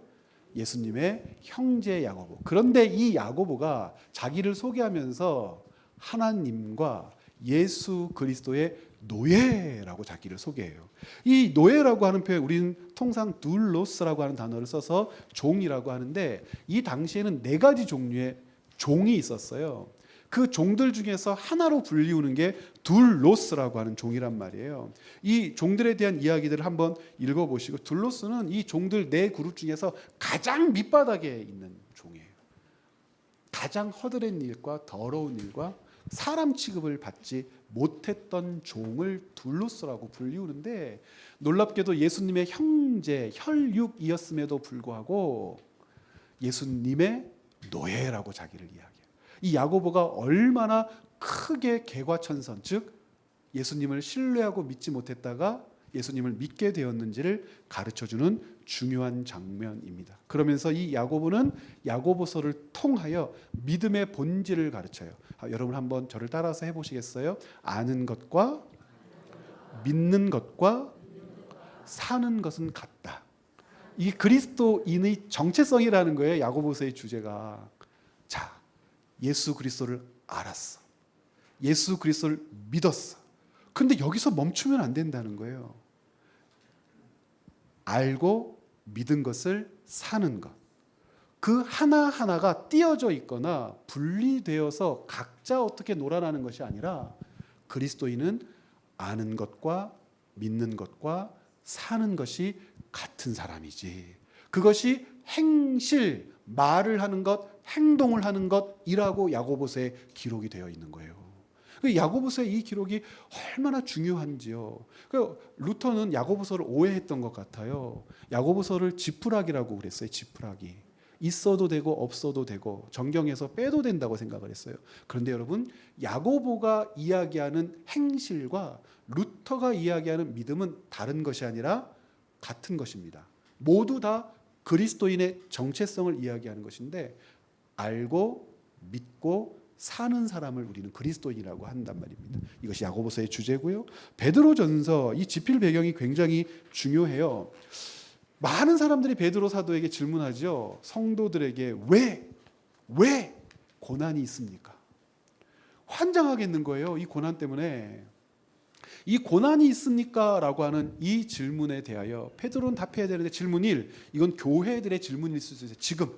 예수님의 형제 야고보. 그런데 이 야고보가 자기를 소개하면서 하나님과 예수 그리스도의 노예라고 자기를 소개해요. 이 노예라고 하는 표현, 우리는 통상 둘로스라고 하는 단어를 써서 종이라고 하는데, 이 당시에는 4가지 종류의 종이 있었어요. 그 종들 중에서 하나로 불리우는 게 둘로스라고 하는 종이란 말이에요. 이 종들에 대한 이야기들을 한번 읽어보시고, 둘로스는 이 종들 4그룹 중에서 가장 밑바닥에 있는 종이에요. 가장 허드렛 일과 더러운 일과 사람 취급을 받지 못했던 종을 둘로스라고 불리우는데, 놀랍게도 예수님의 형제, 혈육이었음에도 불구하고 예수님의 노예라고 자기를 이야기해요. 이 야고보가 얼마나 크게 개과천선, 즉 예수님을 신뢰하고 믿지 못했다가 예수님을 믿게 되었는지를 가르쳐주는 중요한 장면입니다. 그러면서 이 야고보는 야고보서를 통하여 믿음의 본질을 가르쳐요. 여러분 한번 저를 따라서 해보시겠어요? 아는 것과 믿는 것과 사는 것은 같다. 이 그리스도인의 정체성이라는 거예요. 야고보서의 주제가. 자, 예수 그리스도를 알았어. 예수 그리스도를 믿었어. 근데 여기서 멈추면 안 된다는 거예요. 알고 믿은 것을 사는 것. 그 하나하나가 띄어져 있거나 분리되어서 각자 어떻게 놀아나는 것이 아니라, 그리스도인은 아는 것과 믿는 것과 사는 것이 같은 사람이지. 그것이 행실, 말을 하는 것, 행동을 하는 것이라고 야고보서에 기록이 되어 있는 거예요. 야고보서의 이 기록이 얼마나 중요한지요. 루터는 야고보서를 오해했던 것 같아요. 야고보서를 지푸라기라고 그랬어요. 지푸라기. 있어도 되고 없어도 되고 정경에서 빼도 된다고 생각을 했어요. 그런데 여러분, 야고보가 이야기하는 행실과 루터가 이야기하는 믿음은 다른 것이 아니라 같은 것입니다. 모두 다 그리스도인의 정체성을 이야기하는 것인데, 알고 믿고 사는 사람을 우리는 그리스도인이라고 한단 말입니다. 이것이 야고보서의 주제고요. 베드로전서, 이 지필 배경이 굉장히 중요해요. 많은 사람들이 베드로 사도에게 질문하죠. 성도들에게 왜 고난이 있습니까? 환장하겠는 거예요. 이 고난 때문에. 이 고난이 있습니까? 라고 하는 이 질문에 대하여 베드로는 답해야 되는데, 질문 1, 이건 교회들의 질문일 수도 있어요. 지금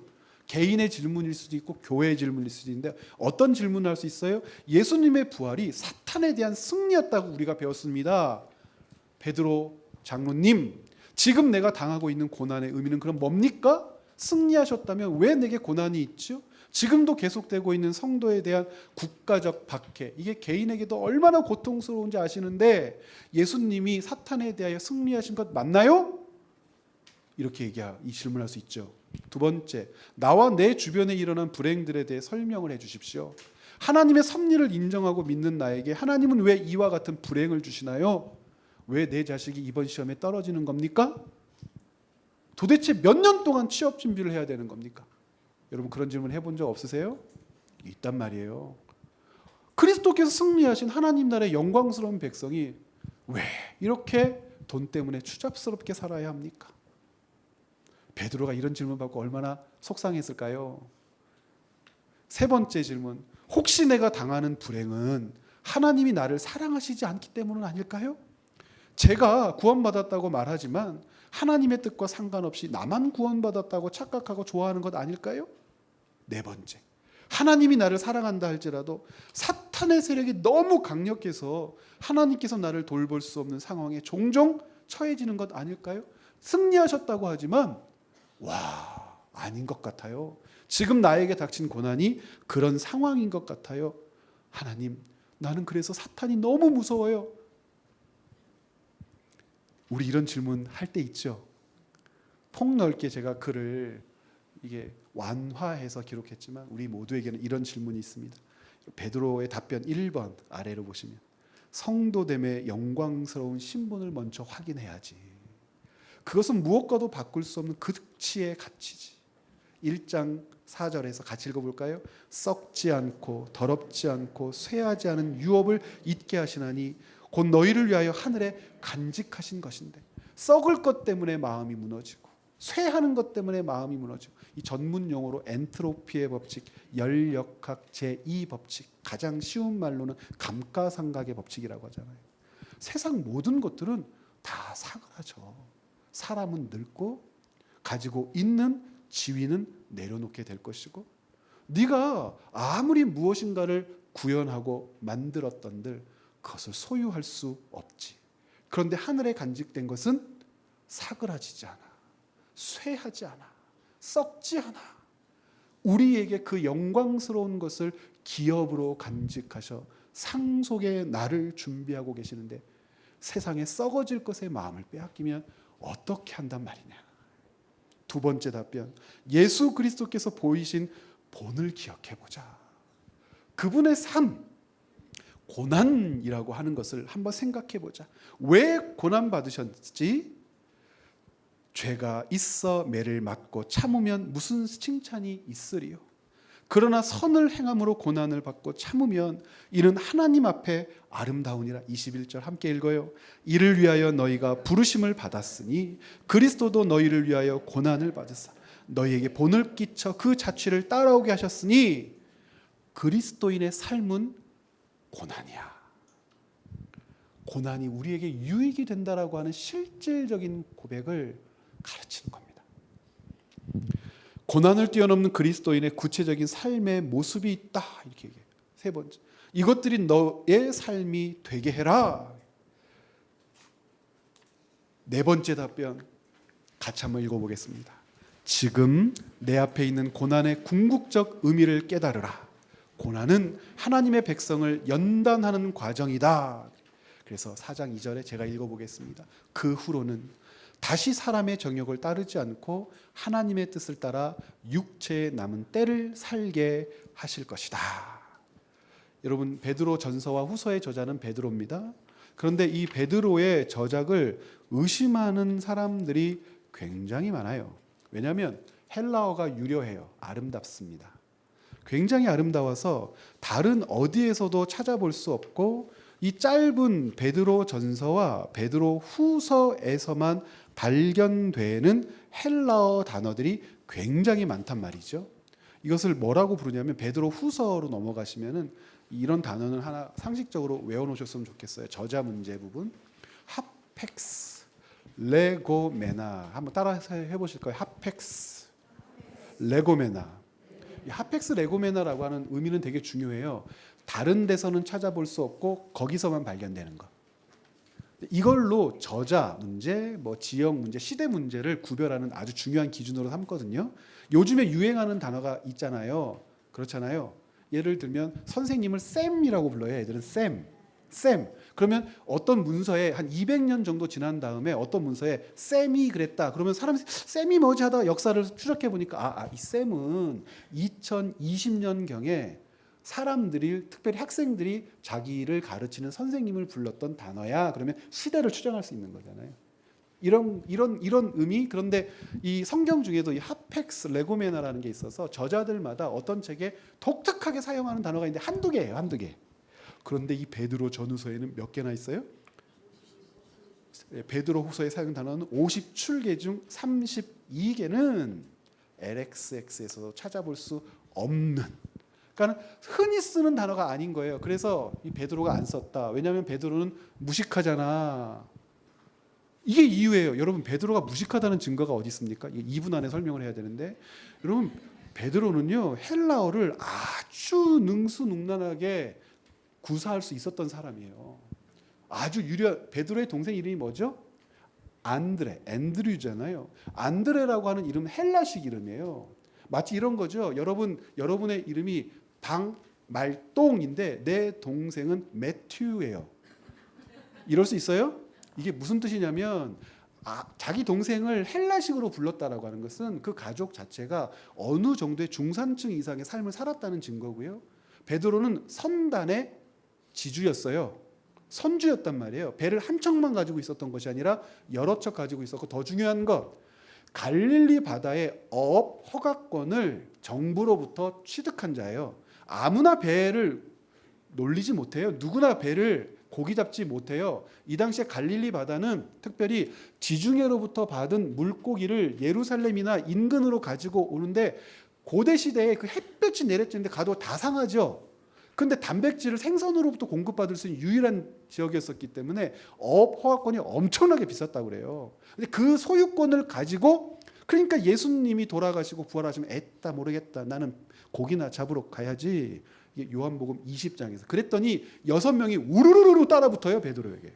개인의 질문일 수도 있고 교회의 질문일 수도 있는데, 어떤 질문을 할 수 있어요? 예수님의 부활이 사탄에 대한 승리였다고 우리가 배웠습니다. 베드로 장로님, 지금 내가 당하고 있는 고난의 의미는 그럼 뭡니까? 승리하셨다면 왜 내게 고난이 있죠? 지금도 계속되고 있는 성도에 대한 국가적 박해, 이게 개인에게도 얼마나 고통스러운지 아시는데, 예수님이 사탄에 대하여 승리하신 것 맞나요? 이렇게 이 질문할 수 있죠. 2번째, 나와 내 주변에 일어난 불행들에 대해 설명을 해 주십시오. 하나님의 섭리를 인정하고 믿는 나에게 하나님은 왜 이와 같은 불행을 주시나요? 왜 내 자식이 이번 시험에 떨어지는 겁니까? 도대체 몇 년 동안 취업 준비를 해야 되는 겁니까? 여러분 그런 질문 해본 적 없으세요? 있단 말이에요. 그리스도께서 승리하신 하나님 나라의 영광스러운 백성이 왜 이렇게 돈 때문에 추잡스럽게 살아야 합니까? 베드로가 이런 질문 받고 얼마나 속상했을까요? 3번째 질문, 혹시 내가 당하는 불행은 하나님이 나를 사랑하시지 않기 때문은 아닐까요? 제가 구원받았다고 말하지만 하나님의 뜻과 상관없이 나만 구원받았다고 착각하고 좋아하는 것 아닐까요? 4번째, 하나님이 나를 사랑한다 할지라도 사탄의 세력이 너무 강력해서 하나님께서 나를 돌볼 수 없는 상황에 종종 처해지는 것 아닐까요? 승리하셨다고 하지만 아닌 것 같아요. 지금 나에게 닥친 고난이 그런 상황인 것 같아요. 하나님, 나는 그래서 사탄이 너무 무서워요. 우리 이런 질문 할 때 있죠. 폭넓게 제가 글을 이게 완화해서 기록했지만 우리 모두에게는 이런 질문이 있습니다. 베드로의 답변 1번 아래로 보시면, 성도됨의 영광스러운 신분을 먼저 확인해야지. 그것은 무엇과도 바꿀 수 없는 극치의 가치지. 1장 4절에서 같이 읽어볼까요? 썩지 않고 더럽지 않고 쇠하지 않은 유업을 잊게 하시나니 곧 너희를 위하여 하늘에 간직하신 것인데, 썩을 것 때문에 마음이 무너지고 쇠하는 것 때문에 마음이 무너지고, 이 전문 용어로 엔트로피의 법칙, 열역학 제2법칙, 가장 쉬운 말로는 감가상각의 법칙이라고 하잖아요. 세상 모든 것들은 다 사그라져. 사람은 늙고 가지고 있는 지위는 내려놓게 될 것이고, 네가 아무리 무엇인가를 구현하고 만들었던들 그것을 소유할 수 없지. 그런데 하늘에 간직된 것은 사그라지지 않아, 쇠하지 않아, 썩지 않아. 우리에게 그 영광스러운 것을 기업으로 간직하셔 상속의 날을 준비하고 계시는데, 세상에 썩어질 것에 마음을 빼앗기면 어떻게 한단 말이냐. 두 번째 답변, 예수 그리스도께서 보이신 본을 기억해 보자. 그분의 삶, 고난이라고 하는 것을 한번 생각해 보자. 왜 고난 받으셨지? 죄가 있어 매를 맞고 참으면 무슨 칭찬이 있으리요. 그러나 선을 행함으로 고난을 받고 참으면 이는 하나님 앞에 아름다우니라. 21절 함께 읽어요. 이를 위하여 너희가 부르심을 받았으니 그리스도도 너희를 위하여 고난을 받으사 너희에게 본을 끼쳐 그 자취를 따라오게 하셨으니, 그리스도인의 삶은 고난이야. 고난이 우리에게 유익이 된다라고 하는 실질적인 고백을 가르치는 겁니다. 고난을 뛰어넘는 그리스도인의 구체적인 삶의 모습이 있다, 이렇게 얘기해요. 세 번째, 이것들이 너의 삶이 되게 해라. 네 번째 답변 같이 한번 읽어보겠습니다. 지금 내 앞에 있는 고난의 궁극적 의미를 깨달으라. 고난은 하나님의 백성을 연단하는 과정이다. 그래서 4장 2절에 제가 읽어보겠습니다. 그 후로는 다시 사람의 정욕을 따르지 않고 하나님의 뜻을 따라 육체에 남은 때를 살게 하실 것이다. 여러분, 베드로 전서와 후서의 저자는 베드로입니다. 그런데 이 베드로의 저작을 의심하는 사람들이 굉장히 많아요. 왜냐하면 헬라어가 유려해요. 아름답습니다. 굉장히 아름다워서 다른 어디에서도 찾아볼 수 없고, 이 짧은 베드로 전서와 베드로 후서에서만 발견되는 헬라어 단어들이 굉장히 많단 말이죠. 이것을 뭐라고 부르냐면, 베드로 후서로 넘어가시면은 이런 단어는 하나 상식적으로 외워놓으셨으면 좋겠어요. 저자 문제 부분, 하펙스 레고메나, 한번 따라서 해보실 거예요. 하펙스 레고메나. 이 하펙스 레고메나라고 하는 의미는 되게 중요해요. 다른 데서는 찾아볼 수 없고 거기서만 발견되는 것. 이걸로 저자 문제, 뭐 지역 문제, 시대 문제를 구별하는 아주 중요한 기준으로 삼거든요. 요즘에 유행하는 단어가 있잖아요. 그렇잖아요. 예를 들면 선생님을 쌤이라고 불러요. 애들은 쌤. 그러면 어떤 문서에 한 200년 정도 지난 다음에 어떤 문서에 쌤이 그랬다. 그러면 사람이 쌤이 뭐지 하다가 역사를 추적해 보니까 이 쌤은 2020년경에 사람들이, 특별히 학생들이 자기를 가르치는 선생님을 불렀던 단어야. 그러면 시대를 추정할 수 있는 거잖아요. 이런 의미. 그런데 이 성경 중에도 이 하펙스 레고메나라는 게 있어서 저자들마다 어떤 책에 독특하게 사용하는 단어가 있는데 한두 개예요. 한두 개. 그런데 이 베드로 전후서에는 몇 개나 있어요? 베드로 후서에 사용 단어는 57개 중 32개는 LXX에서도 찾아볼 수 없는, 그러니까 흔히 쓰는 단어가 아닌 거예요. 그래서 이 베드로가 안 썼다. 왜냐하면 베드로는 무식하잖아. 이게 이유예요. 여러분, 베드로가 무식하다는 증거가 어디 있습니까? 2분 안에 설명을 해야 되는데, 여러분, 베드로는요 헬라어를 아주 능수능란하게 구사할 수 있었던 사람이에요. 아주 베드로의 동생 이름이 뭐죠? 앤드류잖아요. 안드레라고 하는 이름은 헬라식 이름이에요. 마치 이런 거죠. 여러분의 이름이 방말똥인데 내 동생은 매튜예요. 이럴 수 있어요? 이게 무슨 뜻이냐면, 자기 동생을 헬라식으로 불렀다라고 하는 것은 그 가족 자체가 어느 정도의 중산층 이상의 삶을 살았다는 증거고요. 베드로는 선단의 지주였어요. 선주였단 말이에요. 배를 한 척만 가지고 있었던 것이 아니라 여러 척 가지고 있었고, 더 중요한 것, 갈릴리 바다의 어업 허가권을 정부로부터 취득한 자예요. 아무나 배를 놀리지 못해요. 누구나 배를 고기 잡지 못해요. 이 당시에 갈릴리 바다는 특별히 지중해로부터 받은 물고기를 예루살렘이나 인근으로 가지고 오는데 고대 시대에 그 햇볕이 내렸는데 가도 다 상하죠. 근데 단백질을 생선으로부터 공급받을 수 있는 유일한 지역이었었기 때문에 어업 허가권이 엄청나게 비쌌다고 그래요. 근데 그 소유권을 가지고 그러니까 예수님이 돌아가시고 부활하시면 에따 모르겠다. 나는 고기나 잡으러 가야지. 이게 요한복음 20장에서 그랬더니 6명이 우르르르 따라붙어요, 베드로에게.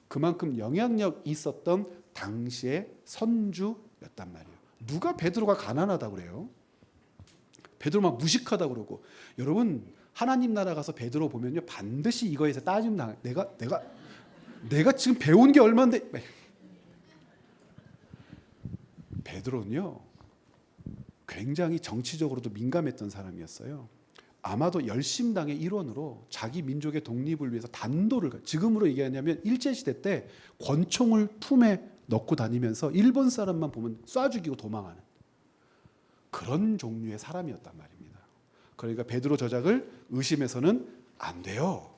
그만큼 영향력 있었던 당시의 선주였단 말이에요. 누가 베드로가 가난하다고 그래요? 베드로 막 무식하다고 그러고. 여러분 하나님 나라 가서 베드로 보면요 반드시 이거에서 따지면 나 내가 지금 배운 게 얼마인데. 베드로는요 굉장히 정치적으로도 민감했던 사람이었어요. 아마도 열심당의 일원으로 자기 민족의 독립을 위해서 단도를, 지금으로 얘기하냐면 일제시대 때 권총을 품에 넣고 다니면서 일본 사람만 보면 쏴 죽이고 도망하는 그런 종류의 사람이었단 말입니다. 그러니까 베드로 저작을 의심해서는 안 돼요.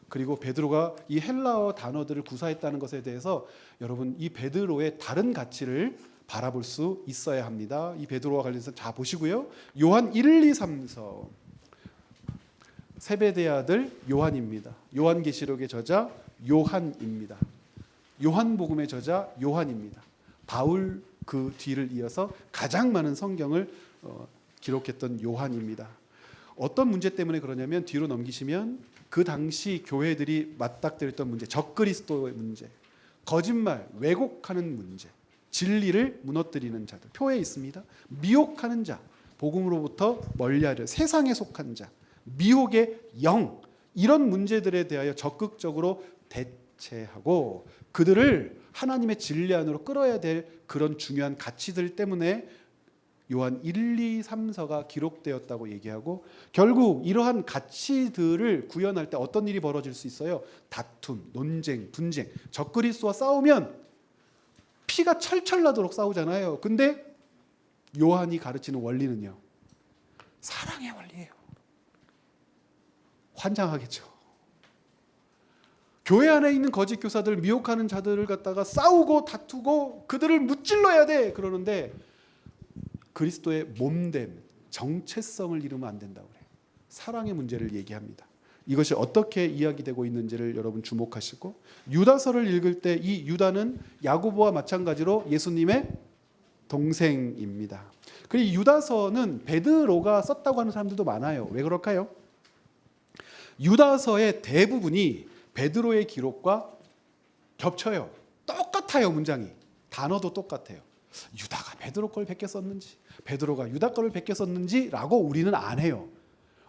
그리고 베드로가 이 헬라어 단어들을 구사했다는 것에 대해서 여러분 이 베드로의 다른 가치를 바라볼 수 있어야 합니다. 이 베드로와 관련해서 자 보시고요. 요한 1, 2, 3서 세베대의 아들 요한입니다. 요한계시록의 저자 요한입니다. 요한복음의 저자 요한입니다. 바울 그 뒤를 이어서 가장 많은 성경을 기록했던 요한입니다. 어떤 문제 때문에 그러냐면 뒤로 넘기시면 그 당시 교회들이 맞닥뜨렸던 문제, 적그리스도의 문제, 거짓말, 왜곡하는 문제, 진리를 무너뜨리는 자들 표에 있습니다. 미혹하는 자, 복음으로부터 멀리하려 세상에 속한 자, 미혹의 영, 이런 문제들에 대하여 적극적으로 대체하고 그들을 하나님의 진리 안으로 끌어야 될 그런 중요한 가치들 때문에 요한 1, 2, 3서가 기록되었다고 얘기하고 결국 이러한 가치들을 구현할 때 어떤 일이 벌어질 수 있어요? 다툼, 논쟁, 분쟁. 적그리스도와 싸우면 피가 철철 나도록 싸우잖아요. 근데 요한이 가르치는 원리는요, 사랑의 원리예요. 환장하겠죠. 교회 안에 있는 거짓 교사들, 미혹하는 자들을 갖다가 싸우고 다투고 그들을 무찔러야 돼 그러는데 그리스도의 몸됨, 정체성을 잃으면 안 된다고 그래요. 사랑의 문제를 얘기합니다. 이것이 어떻게 이야기되고 있는지를 여러분 주목하시고, 유다서를 읽을 때 이 유다는 야고보와 마찬가지로 예수님의 동생입니다. 그리고 유다서는 베드로가 썼다고 하는 사람들도 많아요. 왜 그럴까요? 유다서의 대부분이 베드로의 기록과 겹쳐요. 똑같아요. 문장이. 단어도 똑같아요. 유다가 베드로 걸 베껴 썼는지, 베드로가 유다 거를 베껴 썼는지라고 우리는 안 해요.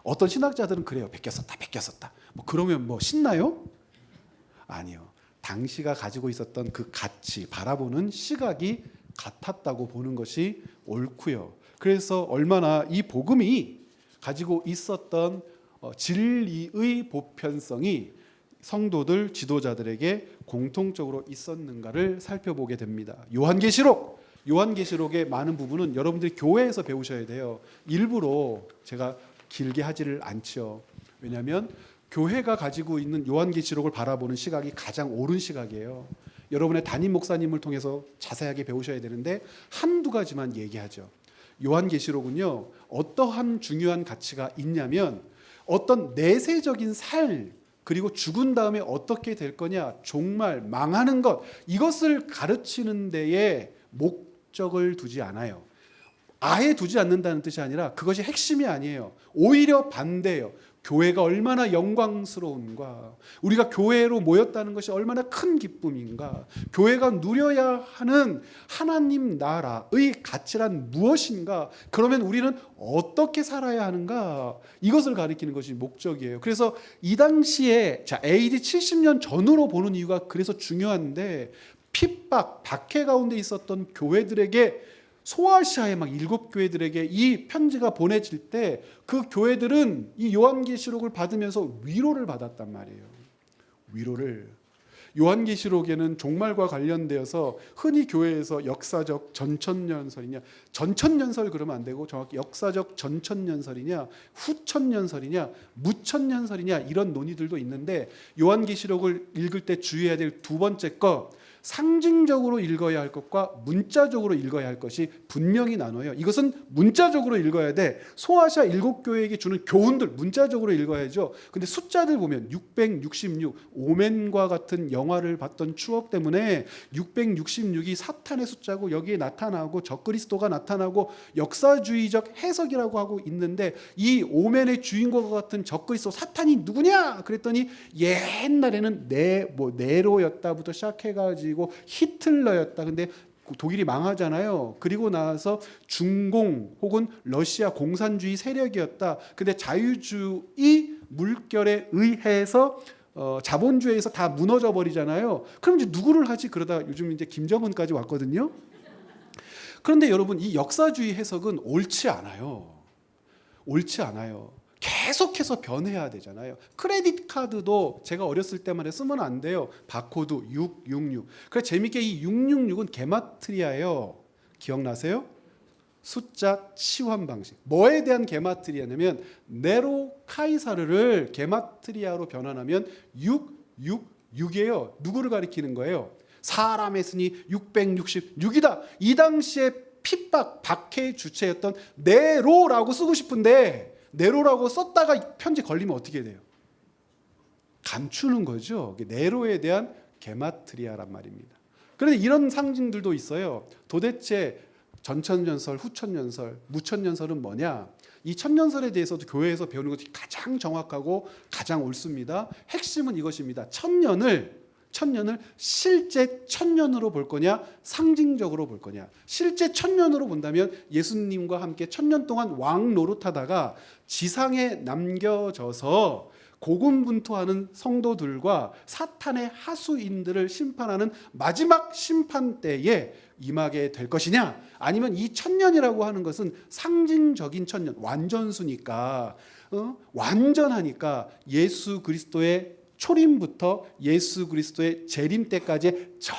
어떤 신학자들은 그래요. 베껴 썼다. 뭐 그러면 뭐 신나요? 아니요. 당시가 가지고 있었던 그 가치, 바라보는 시각이 같았다고 보는 것이 옳고요. 그래서 얼마나 이 복음이 가지고 있었던 진리의 보편성이 성도들, 지도자들에게 공통적으로 있었는가를 살펴보게 됩니다. 요한계시록의 많은 부분은 여러분들이 교회에서 배우셔야 돼요. 일부러 제가 길게 하지를 않죠. 왜냐하면 교회가 가지고 있는 요한계시록을 바라보는 시각이 가장 옳은 시각이에요. 여러분의 담임 목사님을 통해서 자세하게 배우셔야 되는데 한두 가지만 얘기하죠. 요한계시록은요, 어떠한 중요한 가치가 있냐면 어떤 내세적인 삶, 그리고 죽은 다음에 어떻게 될 거냐, 종말, 망하는 것, 이것을 가르치는 데에 목적을 두지 않아요. 아예 두지 않는다는 뜻이 아니라 그것이 핵심이 아니에요. 오히려 반대예요. 교회가 얼마나 영광스러운가, 우리가 교회로 모였다는 것이 얼마나 큰 기쁨인가, 교회가 누려야 하는 하나님 나라의 가치란 무엇인가, 그러면 우리는 어떻게 살아야 하는가, 이것을 가리키는 것이 목적이에요. 그래서 이 당시에 AD 70년 전으로 보는 이유가 그래서 중요한데, 핍박, 박해 가운데 있었던 교회들에게, 소아시아의 막 7교회들에게 이 편지가 보내질 때 그 교회들은 이 요한계시록을 받으면서 위로를 받았단 말이에요. 위로를. 요한계시록에는 종말과 관련되어서 흔히 교회에서 역사적 전천년설이냐, 전천년설 그러면 안 되고 정확히 역사적 전천년설이냐, 후천년설이냐, 무천년설이냐 이런 논의들도 있는데, 요한계시록을 읽을 때 주의해야 될 두 번째 것, 상징적으로 읽어야 할 것과 문자적으로 읽어야 할 것이 분명히 나눠요. 이것은 문자적으로 읽어야 돼. 소아시아 7교회에게 주는 교훈들 문자적으로 읽어야죠. 근데 숫자들 보면 666, 오맨과 같은 영화를 봤던 추억 때문에 666이 사탄의 숫자고 여기에 나타나고 적그리스도가 나타나고 역사주의적 해석이라고 하고 있는데, 이 오맨의 주인공과 같은 적그리스도 사탄이 누구냐? 그랬더니 옛날에는 네로였다부터 시작해가지고 히틀러였다. 근데 독일이 망하잖아요. 그리고 나서 중공 혹은 러시아 공산주의 세력이었다. 근데 자유주의 물결에 의해서 자본주의에서 다 무너져 버리잖아요. 그럼 이제 누구를 하지? 그러다 요즘 이제 김정은까지 왔거든요. 그런데 여러분, 이 역사주의 해석은 옳지 않아요. 옳지 않아요. 계속해서 변해야 되잖아요. 크레딧 카드도 제가 어렸을 때만 쓰면 안 돼요. 바코드 666. 그래서 재밌게 이 666은 게마트리아예요. 기억나세요? 숫자 치환 방식. 뭐에 대한 게마트리아냐면 네로 카이사르를 게마트리아로 변환하면 666이에요. 누구를 가리키는 거예요? 사람의 순위 666이다. 이 당시에 핍박, 박해의 주체였던 네로라고 쓰고 싶은데 네로라고 썼다가 편지 걸리면 어떻게 돼요? 감추는 거죠. 네로에 대한 게마트리아란 말입니다. 그런데 이런 상징들도 있어요. 도대체 전천년설, 후천년설, 무천년설은 뭐냐? 이 천년설에 대해서도 교회에서 배우는 것이 가장 정확하고 가장 옳습니다. 핵심은 이것입니다. 천년을 실제 천년으로 볼 거냐, 상징적으로 볼 거냐. 실제 천년으로 본다면 예수님과 함께 천년 동안 왕 노릇하다가 지상에 남겨져서 고군분투하는 성도들과 사탄의 하수인들을 심판하는 마지막 심판 때에 임하게 될 것이냐, 아니면 이 천년이라고 하는 것은 상징적인 천년, 완전수니까 완전하니까 예수 그리스도의 초림부터 예수 그리스도의 재림 때까지의 전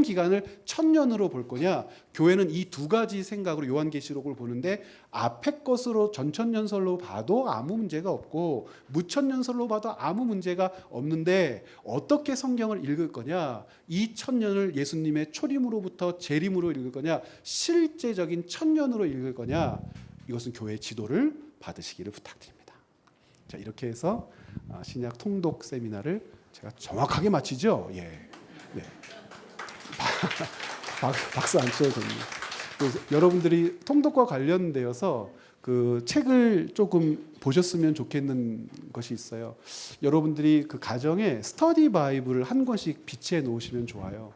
기간을 천년으로 볼 거냐. 교회는 이 두 가지 생각으로 요한계시록을 보는데, 앞의 것으로 전천년설로 봐도 아무 문제가 없고 무천년설로 봐도 아무 문제가 없는데, 어떻게 성경을 읽을 거냐, 이 천년을 예수님의 초림으로부터 재림으로 읽을 거냐, 실제적인 천년으로 읽을 거냐, 이것은 교회의 지도를 받으시기를 부탁드립니다. 자, 이렇게 해서 신약 통독 세미나를 제가 정확하게 마치죠. 예, 네. 박수 안 쳐도 됩니다. 여러분들이 통독과 관련되어서 그 책을 조금 보셨으면 좋겠는 것이 있어요. 여러분들이 그 가정에 스터디 바이블을 한 권씩 비치해 놓으시면 좋아요.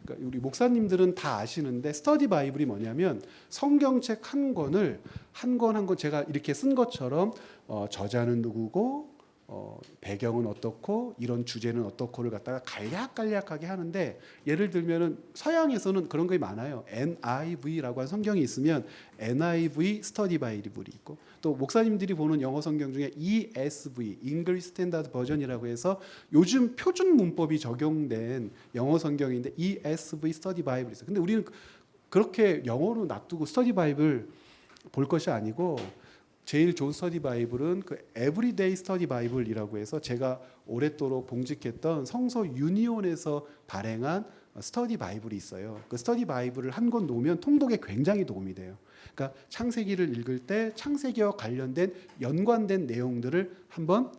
그러니까 우리 목사님들은 다 아시는데, 스터디 바이블이 뭐냐면 성경책 한 권을 한 권 제가 이렇게 쓴 것처럼 저자는 누구고 배경은 어떻고 이런 주제는 어떻고를 갖다가 간략간략하게 하는데, 예를 들면은 서양에서는 그런 게 많아요. NIV라고 하는 성경이 있으면 NIV 스터디 바이블이 있고, 또 목사님들이 보는 영어 성경 중에 ESV English Standard Version이라고 해서 요즘 표준 문법이 적용된 영어 성경인데 ESV 스터디 바이블이 있어요. 근데 우리는 그렇게 영어로 놔두고 스터디 바이블 볼 것이 아니고, 제일 좋은 스터디 바이블은 그 에브리데이 스터디 바이블이라고 해서 제가 오랫도록 봉직했던 성서 유니온에서 발행한 스터디 바이블이 있어요. 그 스터디 바이블을 한 권 놓으면 통독에 굉장히 도움이 돼요. 그러니까 창세기를 읽을 때 창세기와 관련된 연관된 내용들을 한번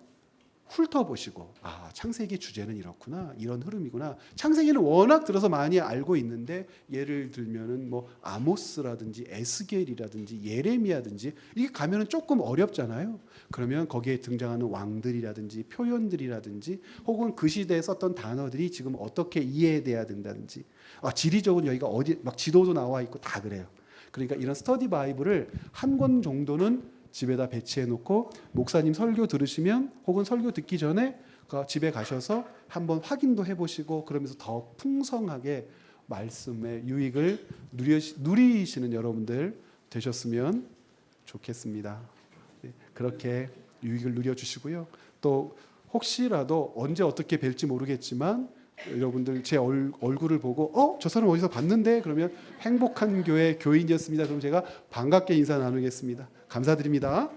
훑어보시고, 창세기 주제는 이렇구나, 이런 흐름이구나. 창세기는 워낙 들어서 많이 알고 있는데, 예를 들면은 뭐 아모스라든지 에스겔이라든지 예레미야든지 이게 가면은 조금 어렵잖아요. 그러면 거기에 등장하는 왕들이라든지 표현들이라든지 혹은 그 시대에 썼던 단어들이 지금 어떻게 이해돼야 된다든지, 지리적으로 여기가 어디 막 지도도 나와 있고 다 그래요. 그러니까 이런 스터디 바이블을 한 권 정도는 집에다 배치해 놓고, 목사님 설교 들으시면 혹은 설교 듣기 전에 집에 가셔서 한번 확인도 해보시고, 그러면서 더 풍성하게 말씀의 유익을 누리시는 여러분들 되셨으면 좋겠습니다. 그렇게 유익을 누려주시고요. 또 혹시라도 언제 어떻게 뵐지 모르겠지만 여러분들 제 얼굴을 보고 저 사람 어디서 봤는데 그러면 행복한 교회 교인이었습니다. 그럼 제가 반갑게 인사 나누겠습니다. 감사드립니다.